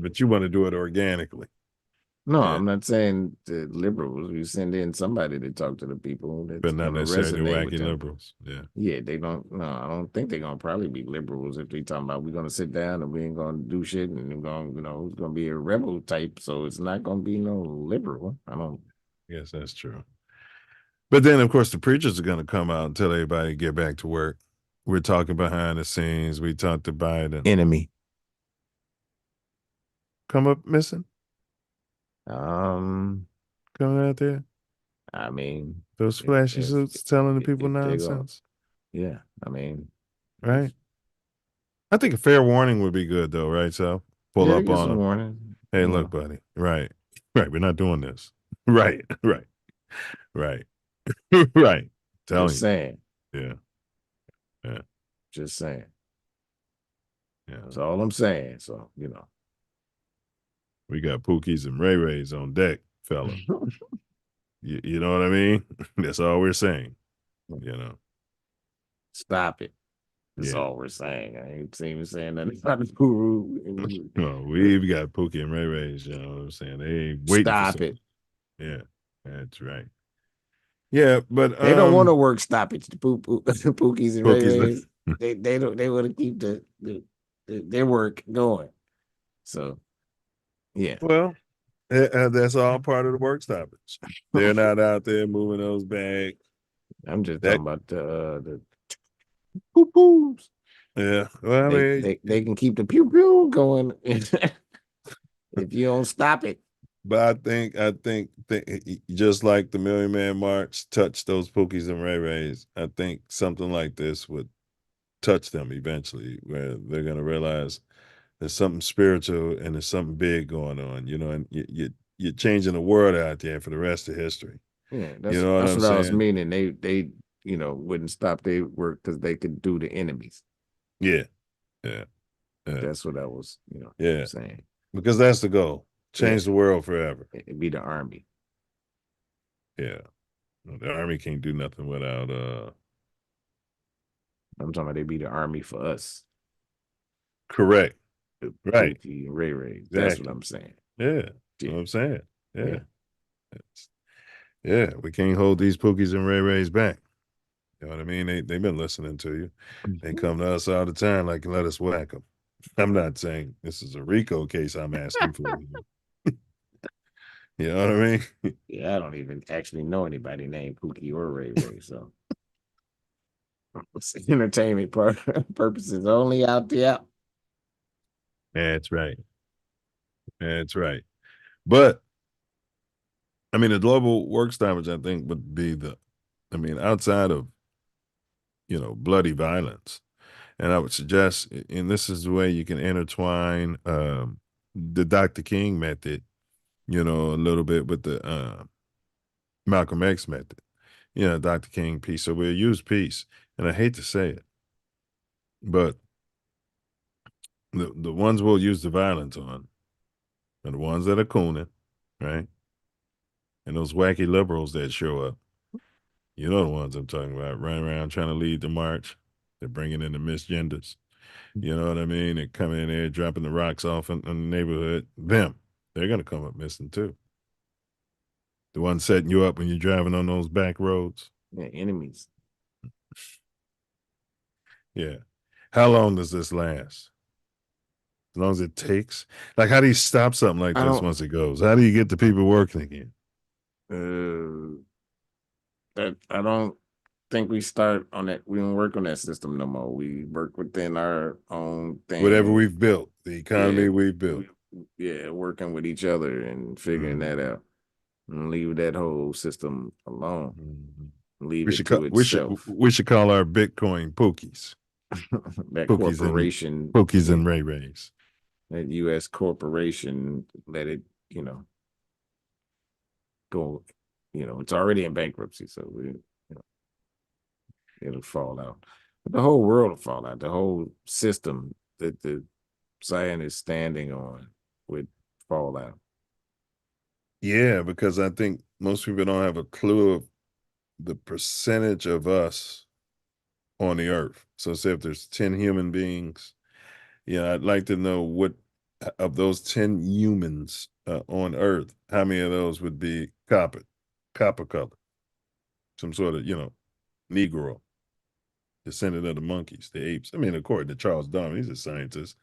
but you want to do it organically. No, I'm not saying the liberals. We send in somebody to talk to the people. But not necessarily wacky liberals. Yeah, they don't. No, I don't think they're gonna probably be liberals if they talking about we're gonna sit down and we ain't gonna do shit and we're gonna, it's gonna be a rebel type. So it's not gonna be no liberal. I don't. Yes, that's true. But then, of course, the preachers are gonna come out and tell everybody to get back to work. We're talking behind the scenes. We talked to Biden. Enemy. Come up missing. Coming out there. I mean, those flashy suits telling the people nonsense. Yeah, I mean, right. I think a fair warning would be good, though, right? So pull up on them. Warning. Hey, look, buddy. Right. We're not doing this. Right. Right. Just saying. Yeah. Just saying. Yeah. That's all I'm saying. So we got Pookies and Ray Rays on deck, fella. you know what I mean? That's all we're saying. Stop it. That's Yeah. all we're saying. I ain't even saying nothing about the guru. No, we've got Pookie and Ray Rays, you know what I'm saying? They ain't waiting for Stop something. it. Yeah, that's right. Yeah, but They don't want to work stoppage. The Pookies and Ray Pookie's Rays. They don't. They want to keep their work going. So, yeah. well, that's all part of the work stoppage. They're not out there moving those bags. I'm just talking about the poo-poos. Yeah, well, I mean, they can keep the pew pew going if you don't stop it. But I think just like the Million Man March touched those Pookies and Ray Rays, I think something like this would touch them eventually, where they're gonna realize there's something spiritual and there's something big going on, you know, and you're changing the world out there for the rest of history. Yeah, you know what I'm what saying? I was meaning. They wouldn't stop their work because they could do the enemies. Yeah. That's what I was saying. Because that's the goal. Change the world forever. It'd be the army. Yeah. The army can't do nothing without I'm talking about they be the army for us. Correct. Right. Pookie and Ray Ray. Exactly. That's what I'm saying. Yeah. That's what I'm saying. Yeah. Yeah. We can't hold these Pookies and Ray Rays back. You know what I mean? They've been listening to you. They come to us all the time like, let us whack them. I'm not saying this is a RICO case I'm asking for. You know what I mean? Yeah, I don't even actually know anybody named Pookie or Ray Ray, so it's entertainment purposes only out there. That's right. That's right. But I mean, the global work stoppage, I think, would be outside of, bloody violence. And I would suggest, and this is the way you can intertwine the Dr. King method, a little bit with the Malcolm X method. Dr. King peace. So we'll use peace. And I hate to say it, but the ones we'll use the violence on are the ones that are cooning, right? And those wacky liberals that show up. You know the ones I'm talking about, running around trying to lead the march. They're bringing in the misgenders. You know what I mean? They're coming in there, dropping the rocks off in the neighborhood. They're going to come up missing too. The ones setting you up when you're driving on those back roads. Yeah, enemies. Yeah. How long does this last? As long as it takes? Like, how do you stop something like this once it goes? How do you get the people working again? I don't think we start on that. We don't work on that system no more. We work within our own thing. Whatever we've built, the economy we've built. Working with each other and figuring that out. And leave that whole system alone. Leave it to itself. We should call our Bitcoin Pookies. That Pookies corporation. Pookies and Ray Rays. That U.S. corporation, let it, go. It's already in bankruptcy, so it'll fall out. But the whole world will fall out. The whole system that the Zion is standing on would fall out. Yeah, because I think most people don't have a clue of the percentage of us on the earth. So say if there's 10 human beings, I'd like to know what of those 10 humans on earth, how many of those would be copper color, some sort of, Negro, descendant of the monkeys, the apes. I mean, according to Charles Darwin, he's a scientist.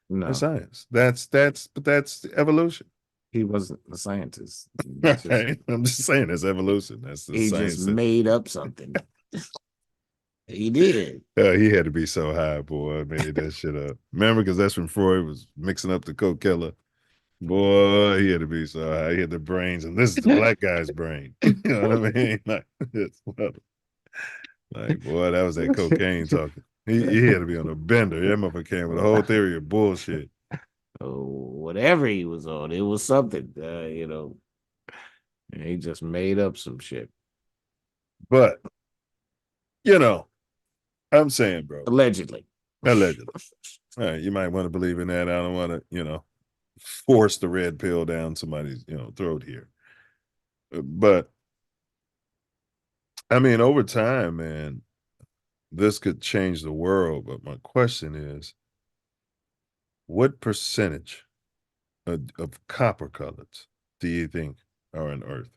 No. That's science. But that's evolution. He wasn't a scientist. I'm just saying that's evolution. That's the he science. Just made up something. He did. He had to be so high, boy. I made that shit up. Remember, because that's when Freud was mixing up the coke killer. Boy, he had to be so high. He had the brains, and this is the black guy's brain. You know what I mean? Boy, that was that cocaine talking. He had to be on a bender. That motherfucker came with a whole theory of bullshit. Oh, whatever he was on, it was something, and he just made up some shit. But, I'm saying, bro. Allegedly. All right, you might want to believe in that. I don't want to, force the red pill down somebody's, throat here. But, I mean, over time, man, this could change the world, but my question is, what percentage of copper colors do you think are on Earth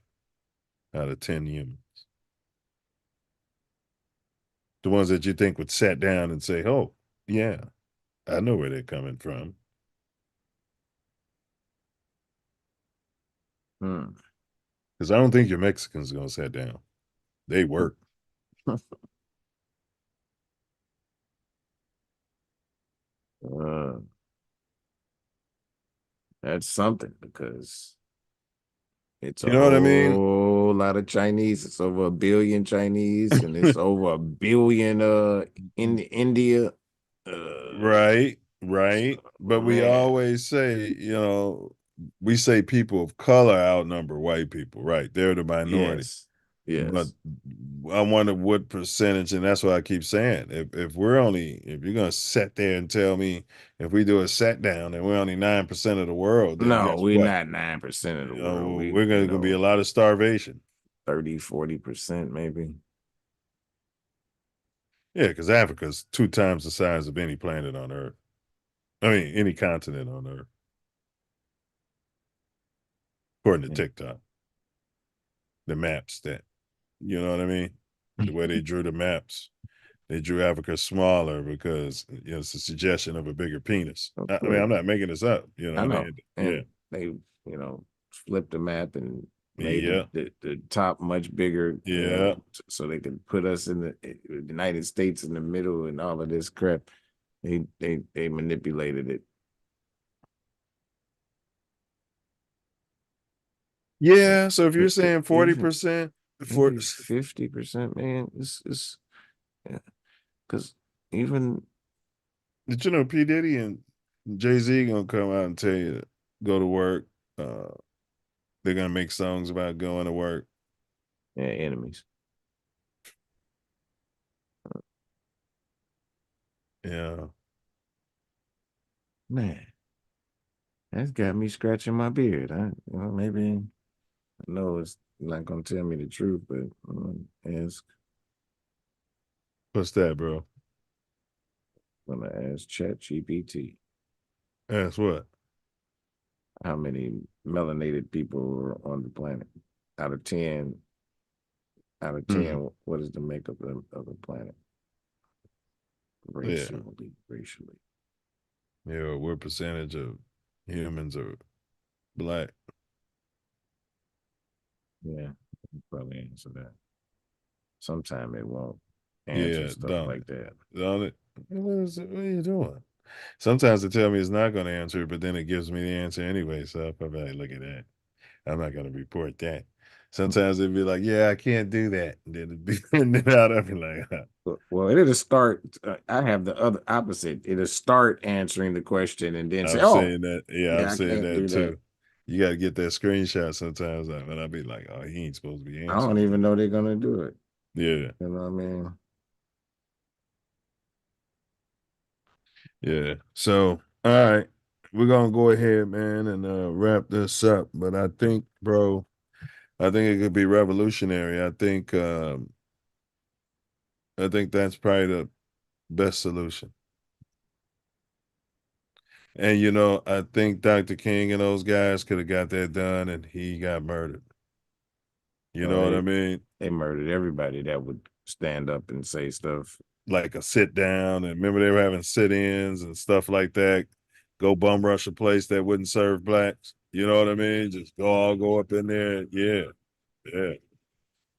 out of 10 humans? The ones that you think would sit down and say, oh, yeah, I know where they're coming from. Because I don't think your Mexicans are going to sit down. They work. That's something, because it's a You know what I mean? whole lot of Chinese. It's over 1 billion Chinese, and it's over 1 billion in India. Right. But we always say, we say people of color outnumber white people, right? They're the minority. Yes. But I wonder what percentage, and that's what I keep saying. If you're gonna sit there and tell me if we do a sit down and we're only 9% of the world, then No, guess we're what? not 9% of the world. We're gonna be a lot of starvation. 30-40% maybe. Yeah, because Africa's 2 times the size of any planet on Earth. I mean, any continent on Earth, according to TikTok. The maps you know what I mean? The way they drew the maps. They drew Africa smaller because it's a suggestion of a bigger penis. I mean, I'm not making this up. You know I what I know. mean? And they, flipped the map and made Yeah. the top much bigger. Yeah. So they could put us in the United States in the middle and all of this crap. They manipulated it. Yeah. So if you're saying 40%, 50%, man, it's because even did you know P. Diddy and Jay-Z gonna come out and tell you to go to work? They're gonna make songs about going to work. Enemies. Yeah. Man, that's got me scratching my beard. Maybe I know it's not gonna tell me the truth, but ask. What's that, bro? I'm gonna ask ChatGPT. Ask what? How many melanated people are on the planet? Out of 10, what is the makeup of the planet? Racially. Yeah, what percentage of humans are black? Yeah, probably answer that. Sometime it won't answer stuff like that. Don't it? What are you doing? Sometimes they tell me it's not going to answer it, but then it gives me the answer anyway. So I'll probably look at that. I'm not going to report that. Sometimes it'd be like, yeah, I can't do that. And then it'd be, and then I'd be like, well, it'll start. I have the other opposite. It'll start answering the question and then say, I'm saying that. Yeah, I'm I saying can't do that too. that. You got to get that screenshot sometimes. And I'll be like, oh, he ain't supposed to be I answering. don't even know they're going to do it. Yeah. You know what I mean? Yeah. So, all right. We're going to go ahead, man, and wrap this up. But I think, bro, it could be revolutionary. I think that's probably the best solution. And I think Dr. King and those guys could have got that done, and he got murdered. You know what I mean? They murdered everybody that would stand up and say stuff. Like a sit down, and remember they were having sit-ins and stuff like that. Go bum rush a place that wouldn't serve blacks. You know what I mean? Just go up in there. Yeah.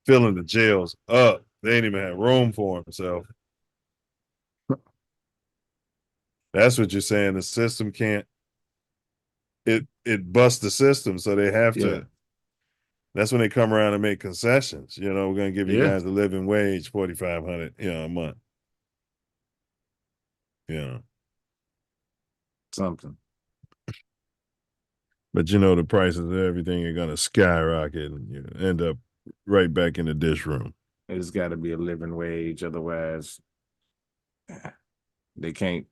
Filling the jails up. They ain't even have room for himself. That's what you're saying. The system can't. It busts the system, so they have to. That's when they come around and make concessions. We're gonna give you guys a living wage, $4,500, a month. Something. But the prices of everything are gonna skyrocket, and you end up right back in the dish room. It's got to be a living wage, otherwise they can't.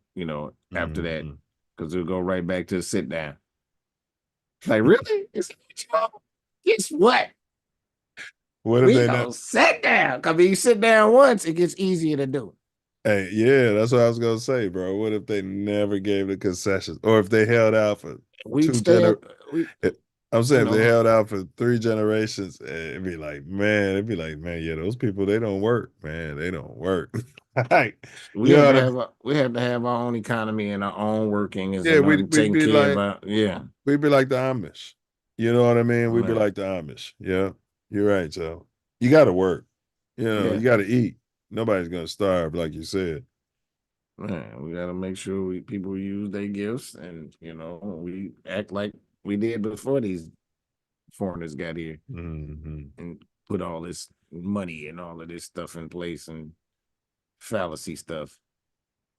After that, because it'll go right back to the sit down. Like, really? It's guess what? What if we they don't sit down? I mean, you sit down once, it gets easier to do. Hey, yeah, that's what I was gonna say, bro. What if they never gave the concessions, or if they held out for We two still gener? we I'm you saying if they know held out for 3 generations, it'd be like, man, yeah, those people they don't work, man, they don't work. Like, we you have know to what I have we have to have our own economy and our own workings Yeah, and we'd we'd taking be care like about we'd be like the Amish. You know what I mean? We'd be right. like the Amish. Yeah, you're right. So you got to work. You know, Yeah. you got to eat. Nobody's gonna starve, like you said. Man, we got to make sure people use their gifts, and we act like we did before these foreigners got here Hmm. and put all this money and all of this stuff in place and fallacy stuff.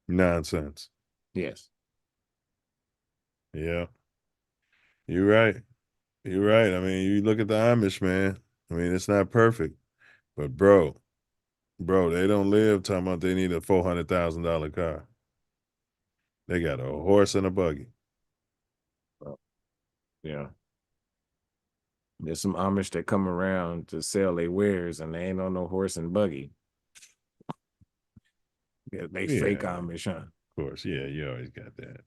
Nonsense. Yes. Yeah, you're right. You're right. I mean, you look at the Amish, man. I mean, it's not perfect, but bro, they don't live talking about they need a $400,000 car. They got a horse and a buggy. Yeah. There's some Amish that come around to sell their wares and they ain't on no horse and buggy. Yeah, they fake Yeah, Amish, huh? of course. Yeah, you always got that.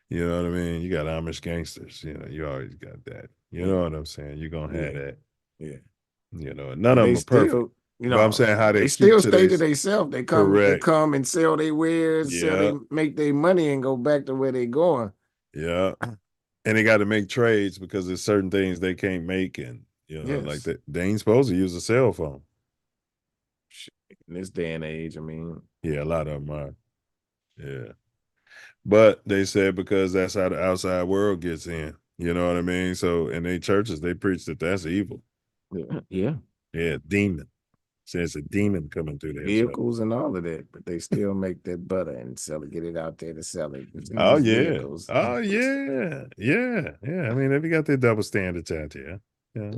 You know what I mean? You got Amish gangsters. You know, you always got that. You know what I'm saying? You're gonna have Yeah. that. Yeah. You know, and none But of they them are perfect. still, But I'm saying how they they keep still to stay their to themselves. They correct. come and sell their wares, Yeah, make their money and go back to where they going. yeah. And they got to make trades because there's certain things they can't make, and like Yes. that. They ain't supposed to use a cell phone. In this day and age, I mean, Yeah, a lot of them are. Yeah, but they said because that's how the outside world gets in. You know what I mean? So in their churches, they preach that that's evil. yeah. Yeah, demon. Says a demon coming through there. So. Vehicles and all of that, but they still make that butter and sell it, get it out there to sell it. Oh These yeah. vehicles. Oh yeah. Yeah. Yeah. I mean, they got their double standards out there. Yeah.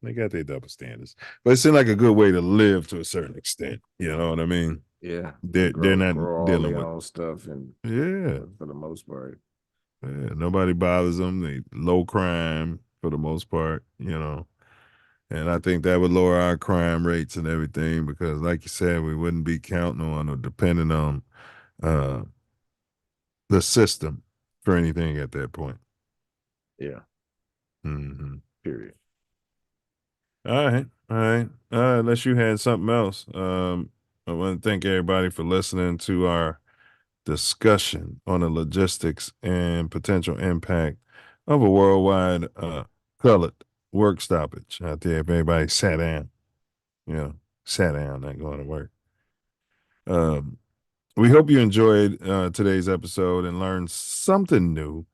They got their double standards. But it seems like a good way to live to a certain extent. You know what I mean? Yeah. They're not Grow all dealing their with own stuff and yeah. for the most part. Yeah. Nobody bothers them. They low crime for the most part, And I think that would lower our crime rates and everything because, like you said, we wouldn't be counting on or depending on uh the system for anything at that point. Yeah. Mm-hmm. Period. All right. All right. Unless you had something else. I want to thank everybody for listening to our discussion on the logistics and potential impact of a worldwide colored work stoppage out there. If everybody sat down, sat down, not going to work. We hope you enjoyed today's episode and learned something new.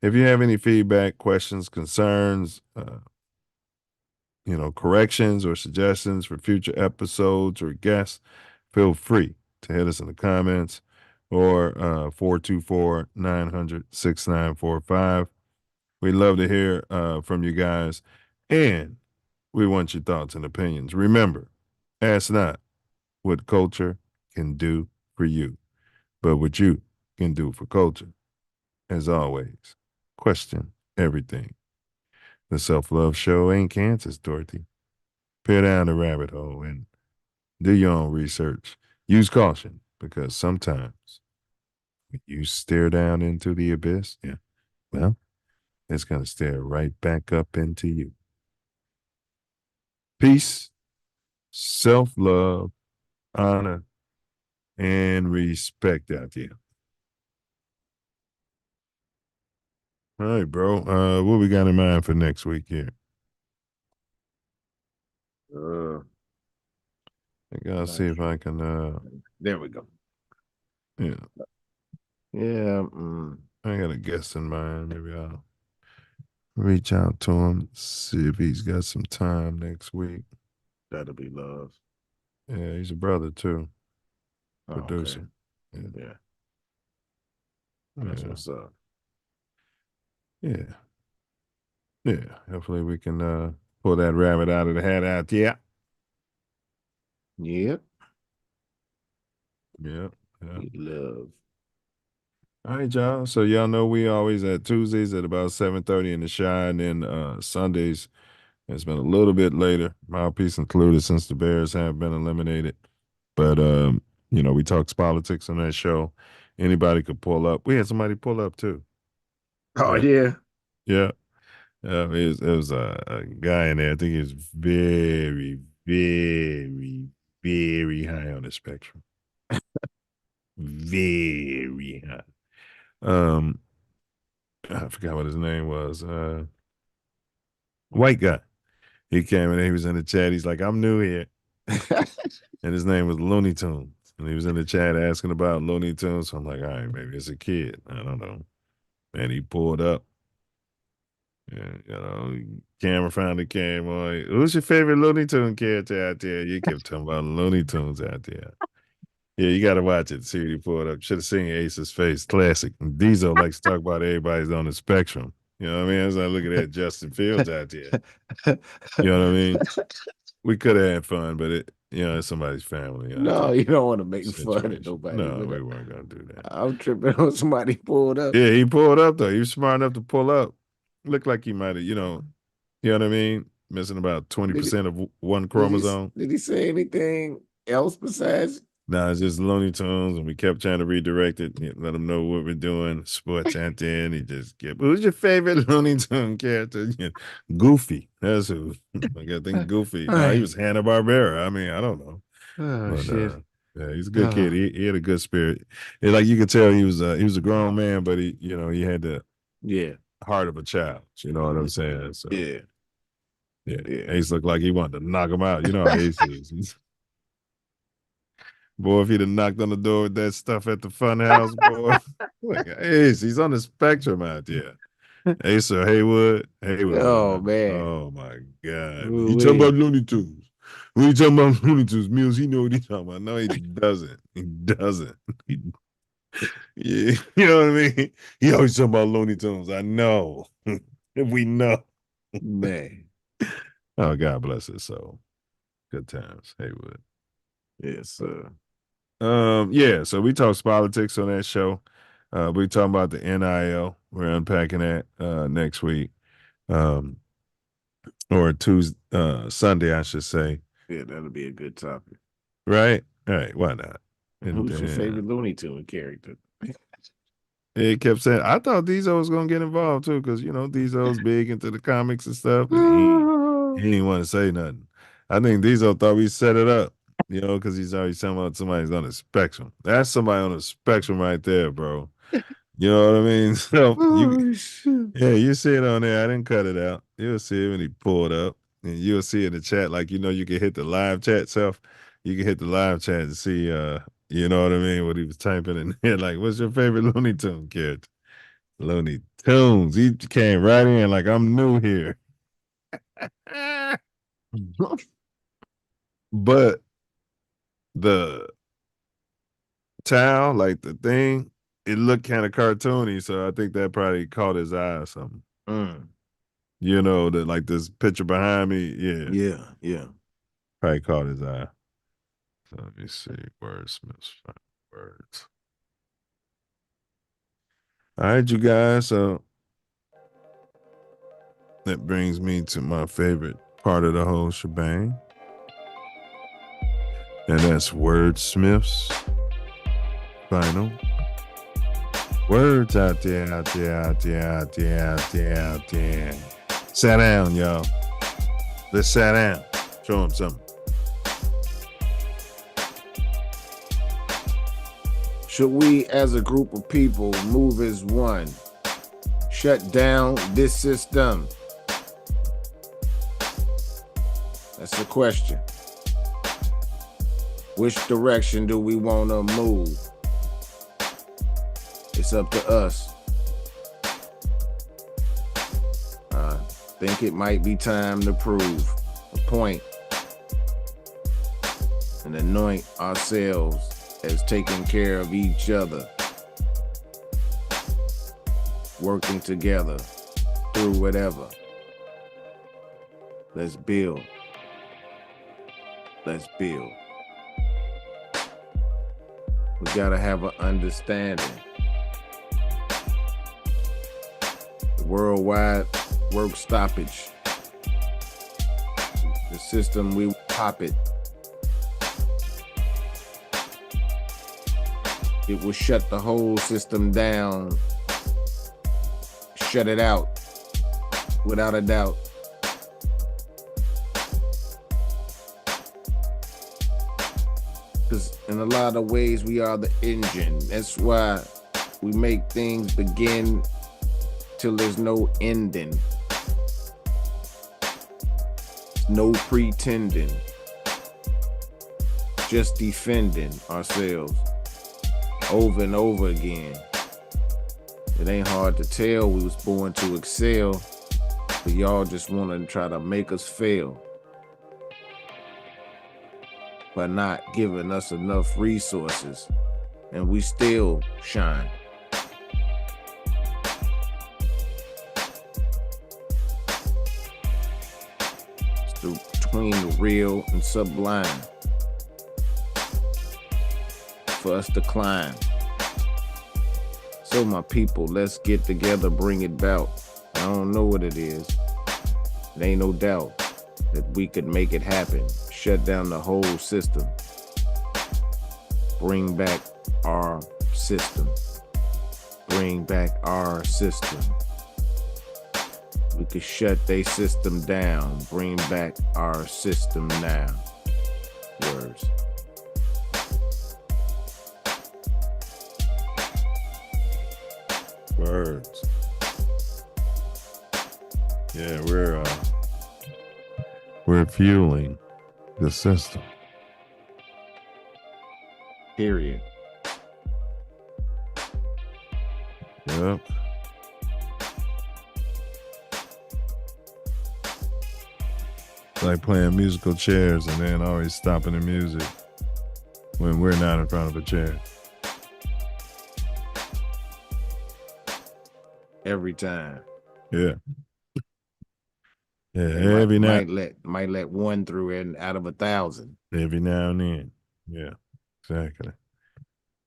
If you have any feedback, questions, concerns, corrections or suggestions for future episodes or guests, feel free to hit us in the comments or 424-900-6945. We'd love to hear from you guys, and we want your thoughts and opinions. Remember, ask not what culture can do for you, but what you can do for culture. As always, question everything. The Self Love Show ain't Kansas, Dorothy. Peer down the rabbit hole and do your own research. Use caution because sometimes when you stare down into the abyss, well, it's going to stare right back up into you. Peace, self love, honor, and respect out there. All right, bro. What we got in mind for next week here? I gotta see if I can. There we go. Yeah. Yeah. I got a guest in mind. Maybe I'll reach out to him, see if he's got some time next week. That'll be love. Yeah, he's a brother too. Oh, Producer. Okay. Yeah. That's what's up. Yeah. Yeah. Hopefully we can pull that rabbit out of the hat out. Yeah. Yep. Yep. Yeah. Love. All right, y'all. So y'all know we always at Tuesdays at about 7:30 in the Shy, and then Sundays it's been a little bit later, mouthpiece included, since the Bears have been eliminated. But You know, we talked politics on that show. Anybody could pull up. We had somebody pull up too. Oh yeah. Yeah. It was a guy in there. I think he was very, very, very high on the spectrum. Very high. I forgot what his name was. White guy. He came in, he was in the chat. He's like, I'm new here. And his name was Looney Tunes. And he was in the chat asking about Looney Tunes. So I'm like, all right, maybe it's a kid. I don't know. And he pulled up. And, you know, camera finally came on. Who's your favorite Looney Tune character out there? You kept talking about Looney Tunes out there. Yeah, you got to watch it. See what he pulled up. Should have seen Ace's face. Classic. And Diesel likes to talk about everybody's on the spectrum. You know what I mean? As I look at that Justin Fields out there. You know what I mean? We could have had fun, but it's somebody's family. No, you don't want to make fun of nobody. No, we weren't going to do that. I'm tripping on somebody pulled up. Yeah, he pulled up, though. He was smart enough to pull up. Looked like he might have, you know what I mean? Missing about 20% of one chromosome. Did he say anything else besides? No, it's just Looney Tunes, and we kept trying to redirect it, let them know what we're doing. Sports out there, and he just kept, who's your favorite Looney Tune character? Goofy. That's who. I think Goofy. No, he was Hanna-Barbera. I mean, I don't know. Oh, But, shit. yeah, he's a good kid. He had a good spirit. It's like you could tell he was a grown man, but he had the heart of a child. You know what I'm saying? So Yeah. Ace looked like he wanted to knock him out. You know how Ace is. Boy, if he'd have knocked on the door with that stuff at the fun house, boy. Look, Ace, he's on the spectrum out there. Ace or Haywood. Oh, man. Oh, my God. Ooh, He talking about Looney Tunes. When he talking about Looney Tunes, Mills, he know what he's talking about. No, he doesn't. He doesn't. Yeah, you know what I mean? He always talking about Looney Tunes. I know. We know. Man. Oh, God bless his soul. Good times, Haywood. Yes, sir. Yeah, so we talked politics on that show. We talking about the NIL. We're unpacking that next week. Or Sunday, I should say. Yeah, that'll be a good topic. Right? All right, why not? And, Who's your favorite Looney Tune character? He kept saying, I thought Diesel was gonna get involved too, because Diesel's big into the comics and stuff, and he didn't want to say nothing. I think Diesel thought we set it up, because he's always talking about somebody's on the spectrum. That's somebody on the spectrum right there, bro. You know what I mean? So you see it on there. I didn't cut it out. You'll see it when he pulled up, and you'll see in the chat, like you can hit the live chat self. You can hit the live chat and see, you know what I mean, what he was typing in there. Like, what's your favorite Looney Tune character? Looney Tunes. He came right in like, I'm new here. But the towel, like the thing, it looked kind of cartoony, so I think that probably caught his eye or something. That like this picture behind me, Yeah. Probably caught his eye. So let me see. Wordsmith's words. All right, you guys. So that brings me to my favorite part of the whole shebang. And that's Wordsmith's final words out there. Sit down, y'all. Let's sit down. Show them something. Should we, as a group of people, move as one? Shut down this system? That's the question. Which direction do we want to move? It's up to us. I think it might be time to prove a point and anoint ourselves as taking care of each other, working together through whatever. Let's build. Let's build. We gotta have an understanding. The worldwide work stoppage. The system, we pop it. it will shut the whole system down, shut it out, without a doubt. Because in a lot of ways, we are the engine. That's why we make things begin till there's no ending. No pretending. Just defending ourselves over and over again. It ain't hard to tell we was born to excel, but y'all just want to try to make us fail by not giving us enough resources, and we still shine. It's between the real and sublime for us to climb. So my people, let's get together, bring it about. I don't know what it is. It ain't no doubt that we could make it happen. Shut down the whole system. Bring back our system. Bring back our system. We could shut their system down. Bring back our system now. Words. Words. Yeah, we're fueling the system. Period. Yep. It's like playing musical chairs and then always stopping the music when we're not in front of a chair. Every time. Yeah. Yeah, And every now might let one through and out of 1,000. every now and then. Yeah, exactly.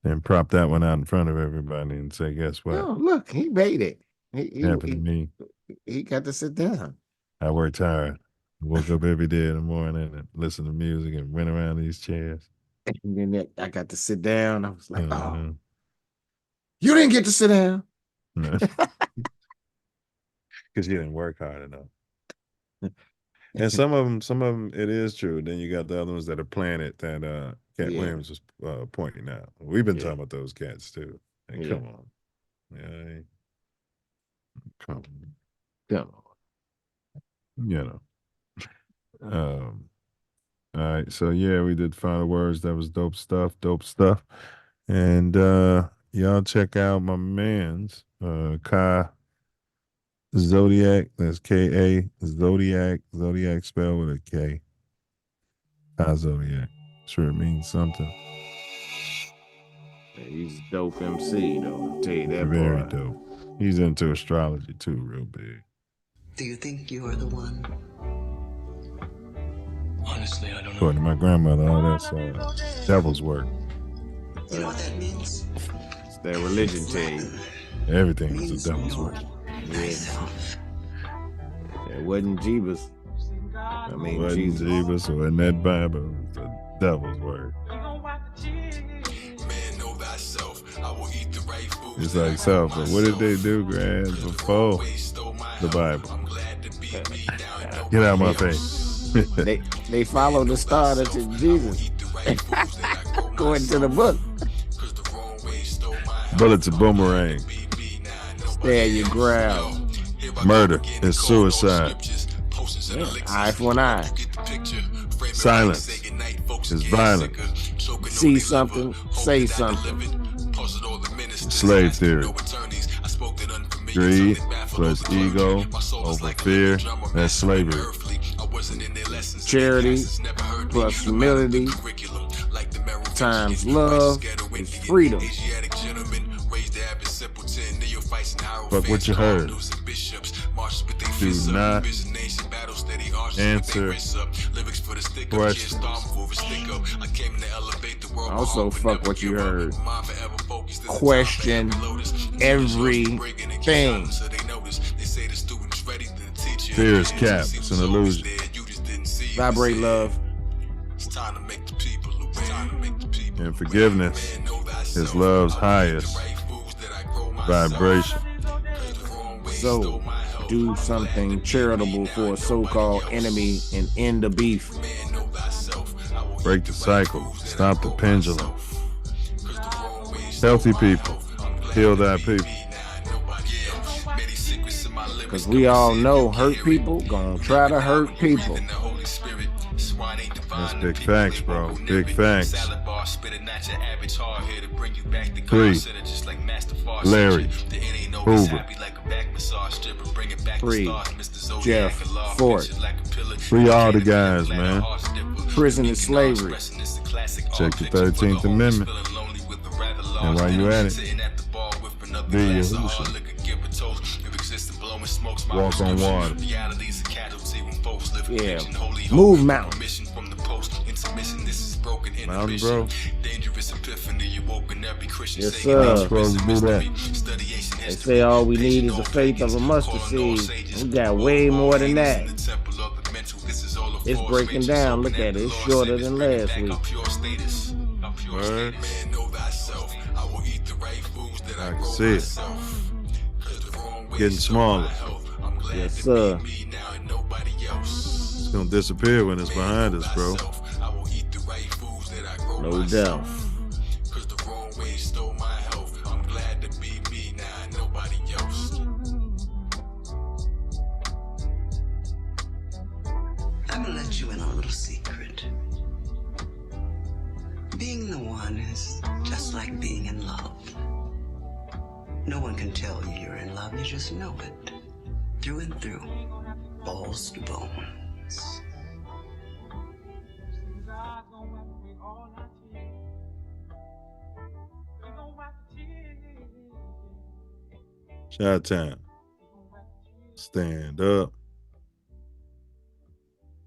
And prop that one out in front of everybody and say, guess what? Oh, look, he made it. Happened to me. He got to sit down. I worked hard. Woke up every day in the morning and listened to music and went around these chairs. And then I got to sit down. I was like, oh, Mhm. you didn't get to sit down. Because you didn't work hard enough. And some of them, it is true. Then you got the other ones that are planted that Cat Yeah. Williams was pointing out. We've been Yeah. talking about those cats too. And Yeah. come on. Yeah. Come on. Come on. You know. All right. So yeah, we did final words. That was dope stuff. And y'all check out my man's Ka Zodiac. That's K-A Zodiac. Zodiac spelled with a K. Ka Zodiac. Sure it means something. Yeah, he's a dope MC though. I'll tell you that. Very boy. dope. He's into astrology too, real big. Do you think you are the one? Honestly, I don't know. According to my grandmother, all that's devil's work. You know what that means? It's their religion tell you. Everything is a devil's work. Yeah. It wasn't Jeebus. I mean, Wasn't Jesus. Jesus or in that Bible, it was the devil's word. It's like self, but what did they do, Grand, before the Bible? Get out of my face. They followed the star that's in Jesus. According to the book. Bullets a boomerang. Stay your ground. Murder is suicide. Yeah. Eye for an eye. Silence is violence. See something, say something. Slave theory. Greed plus ego over fear, that's slavery. Charity plus humility times love is freedom. But what you heard, do not answer questions. Also, fuck what you heard. Question everything. Fear is cap, it's an illusion. Vibrate love. And forgiveness his love's highest vibration. So, do something charitable for a so-called enemy and end the beef. Break the cycle. Stop the pendulum. Healthy people. Heal that people. Because we all know hurt people gonna try to hurt people. That's big facts, bro. Big facts. 3. Larry Hoover. 3. Jeff Fort. Free all the guys, man. Prison is slavery. Check the 13th Amendment. And while you at it, be Yahushua. Walk on water. Yeah. Move mountain. Mountain, bro. Yes, sir. Supposed to do that. They say all we need is the faith of a mustard seed. We got way more than that. It's breaking down. Look at it. It's shorter than last week. Word. I can see it. Getting smaller. Yes, sir. It's gonna disappear when it's behind us, bro. No doubt. I'm gonna let you in on a little secret. Being the one is just like being in love. No one can tell you you're in love, you just know it. Through and through. Balls to bones. Shot time. Stand up.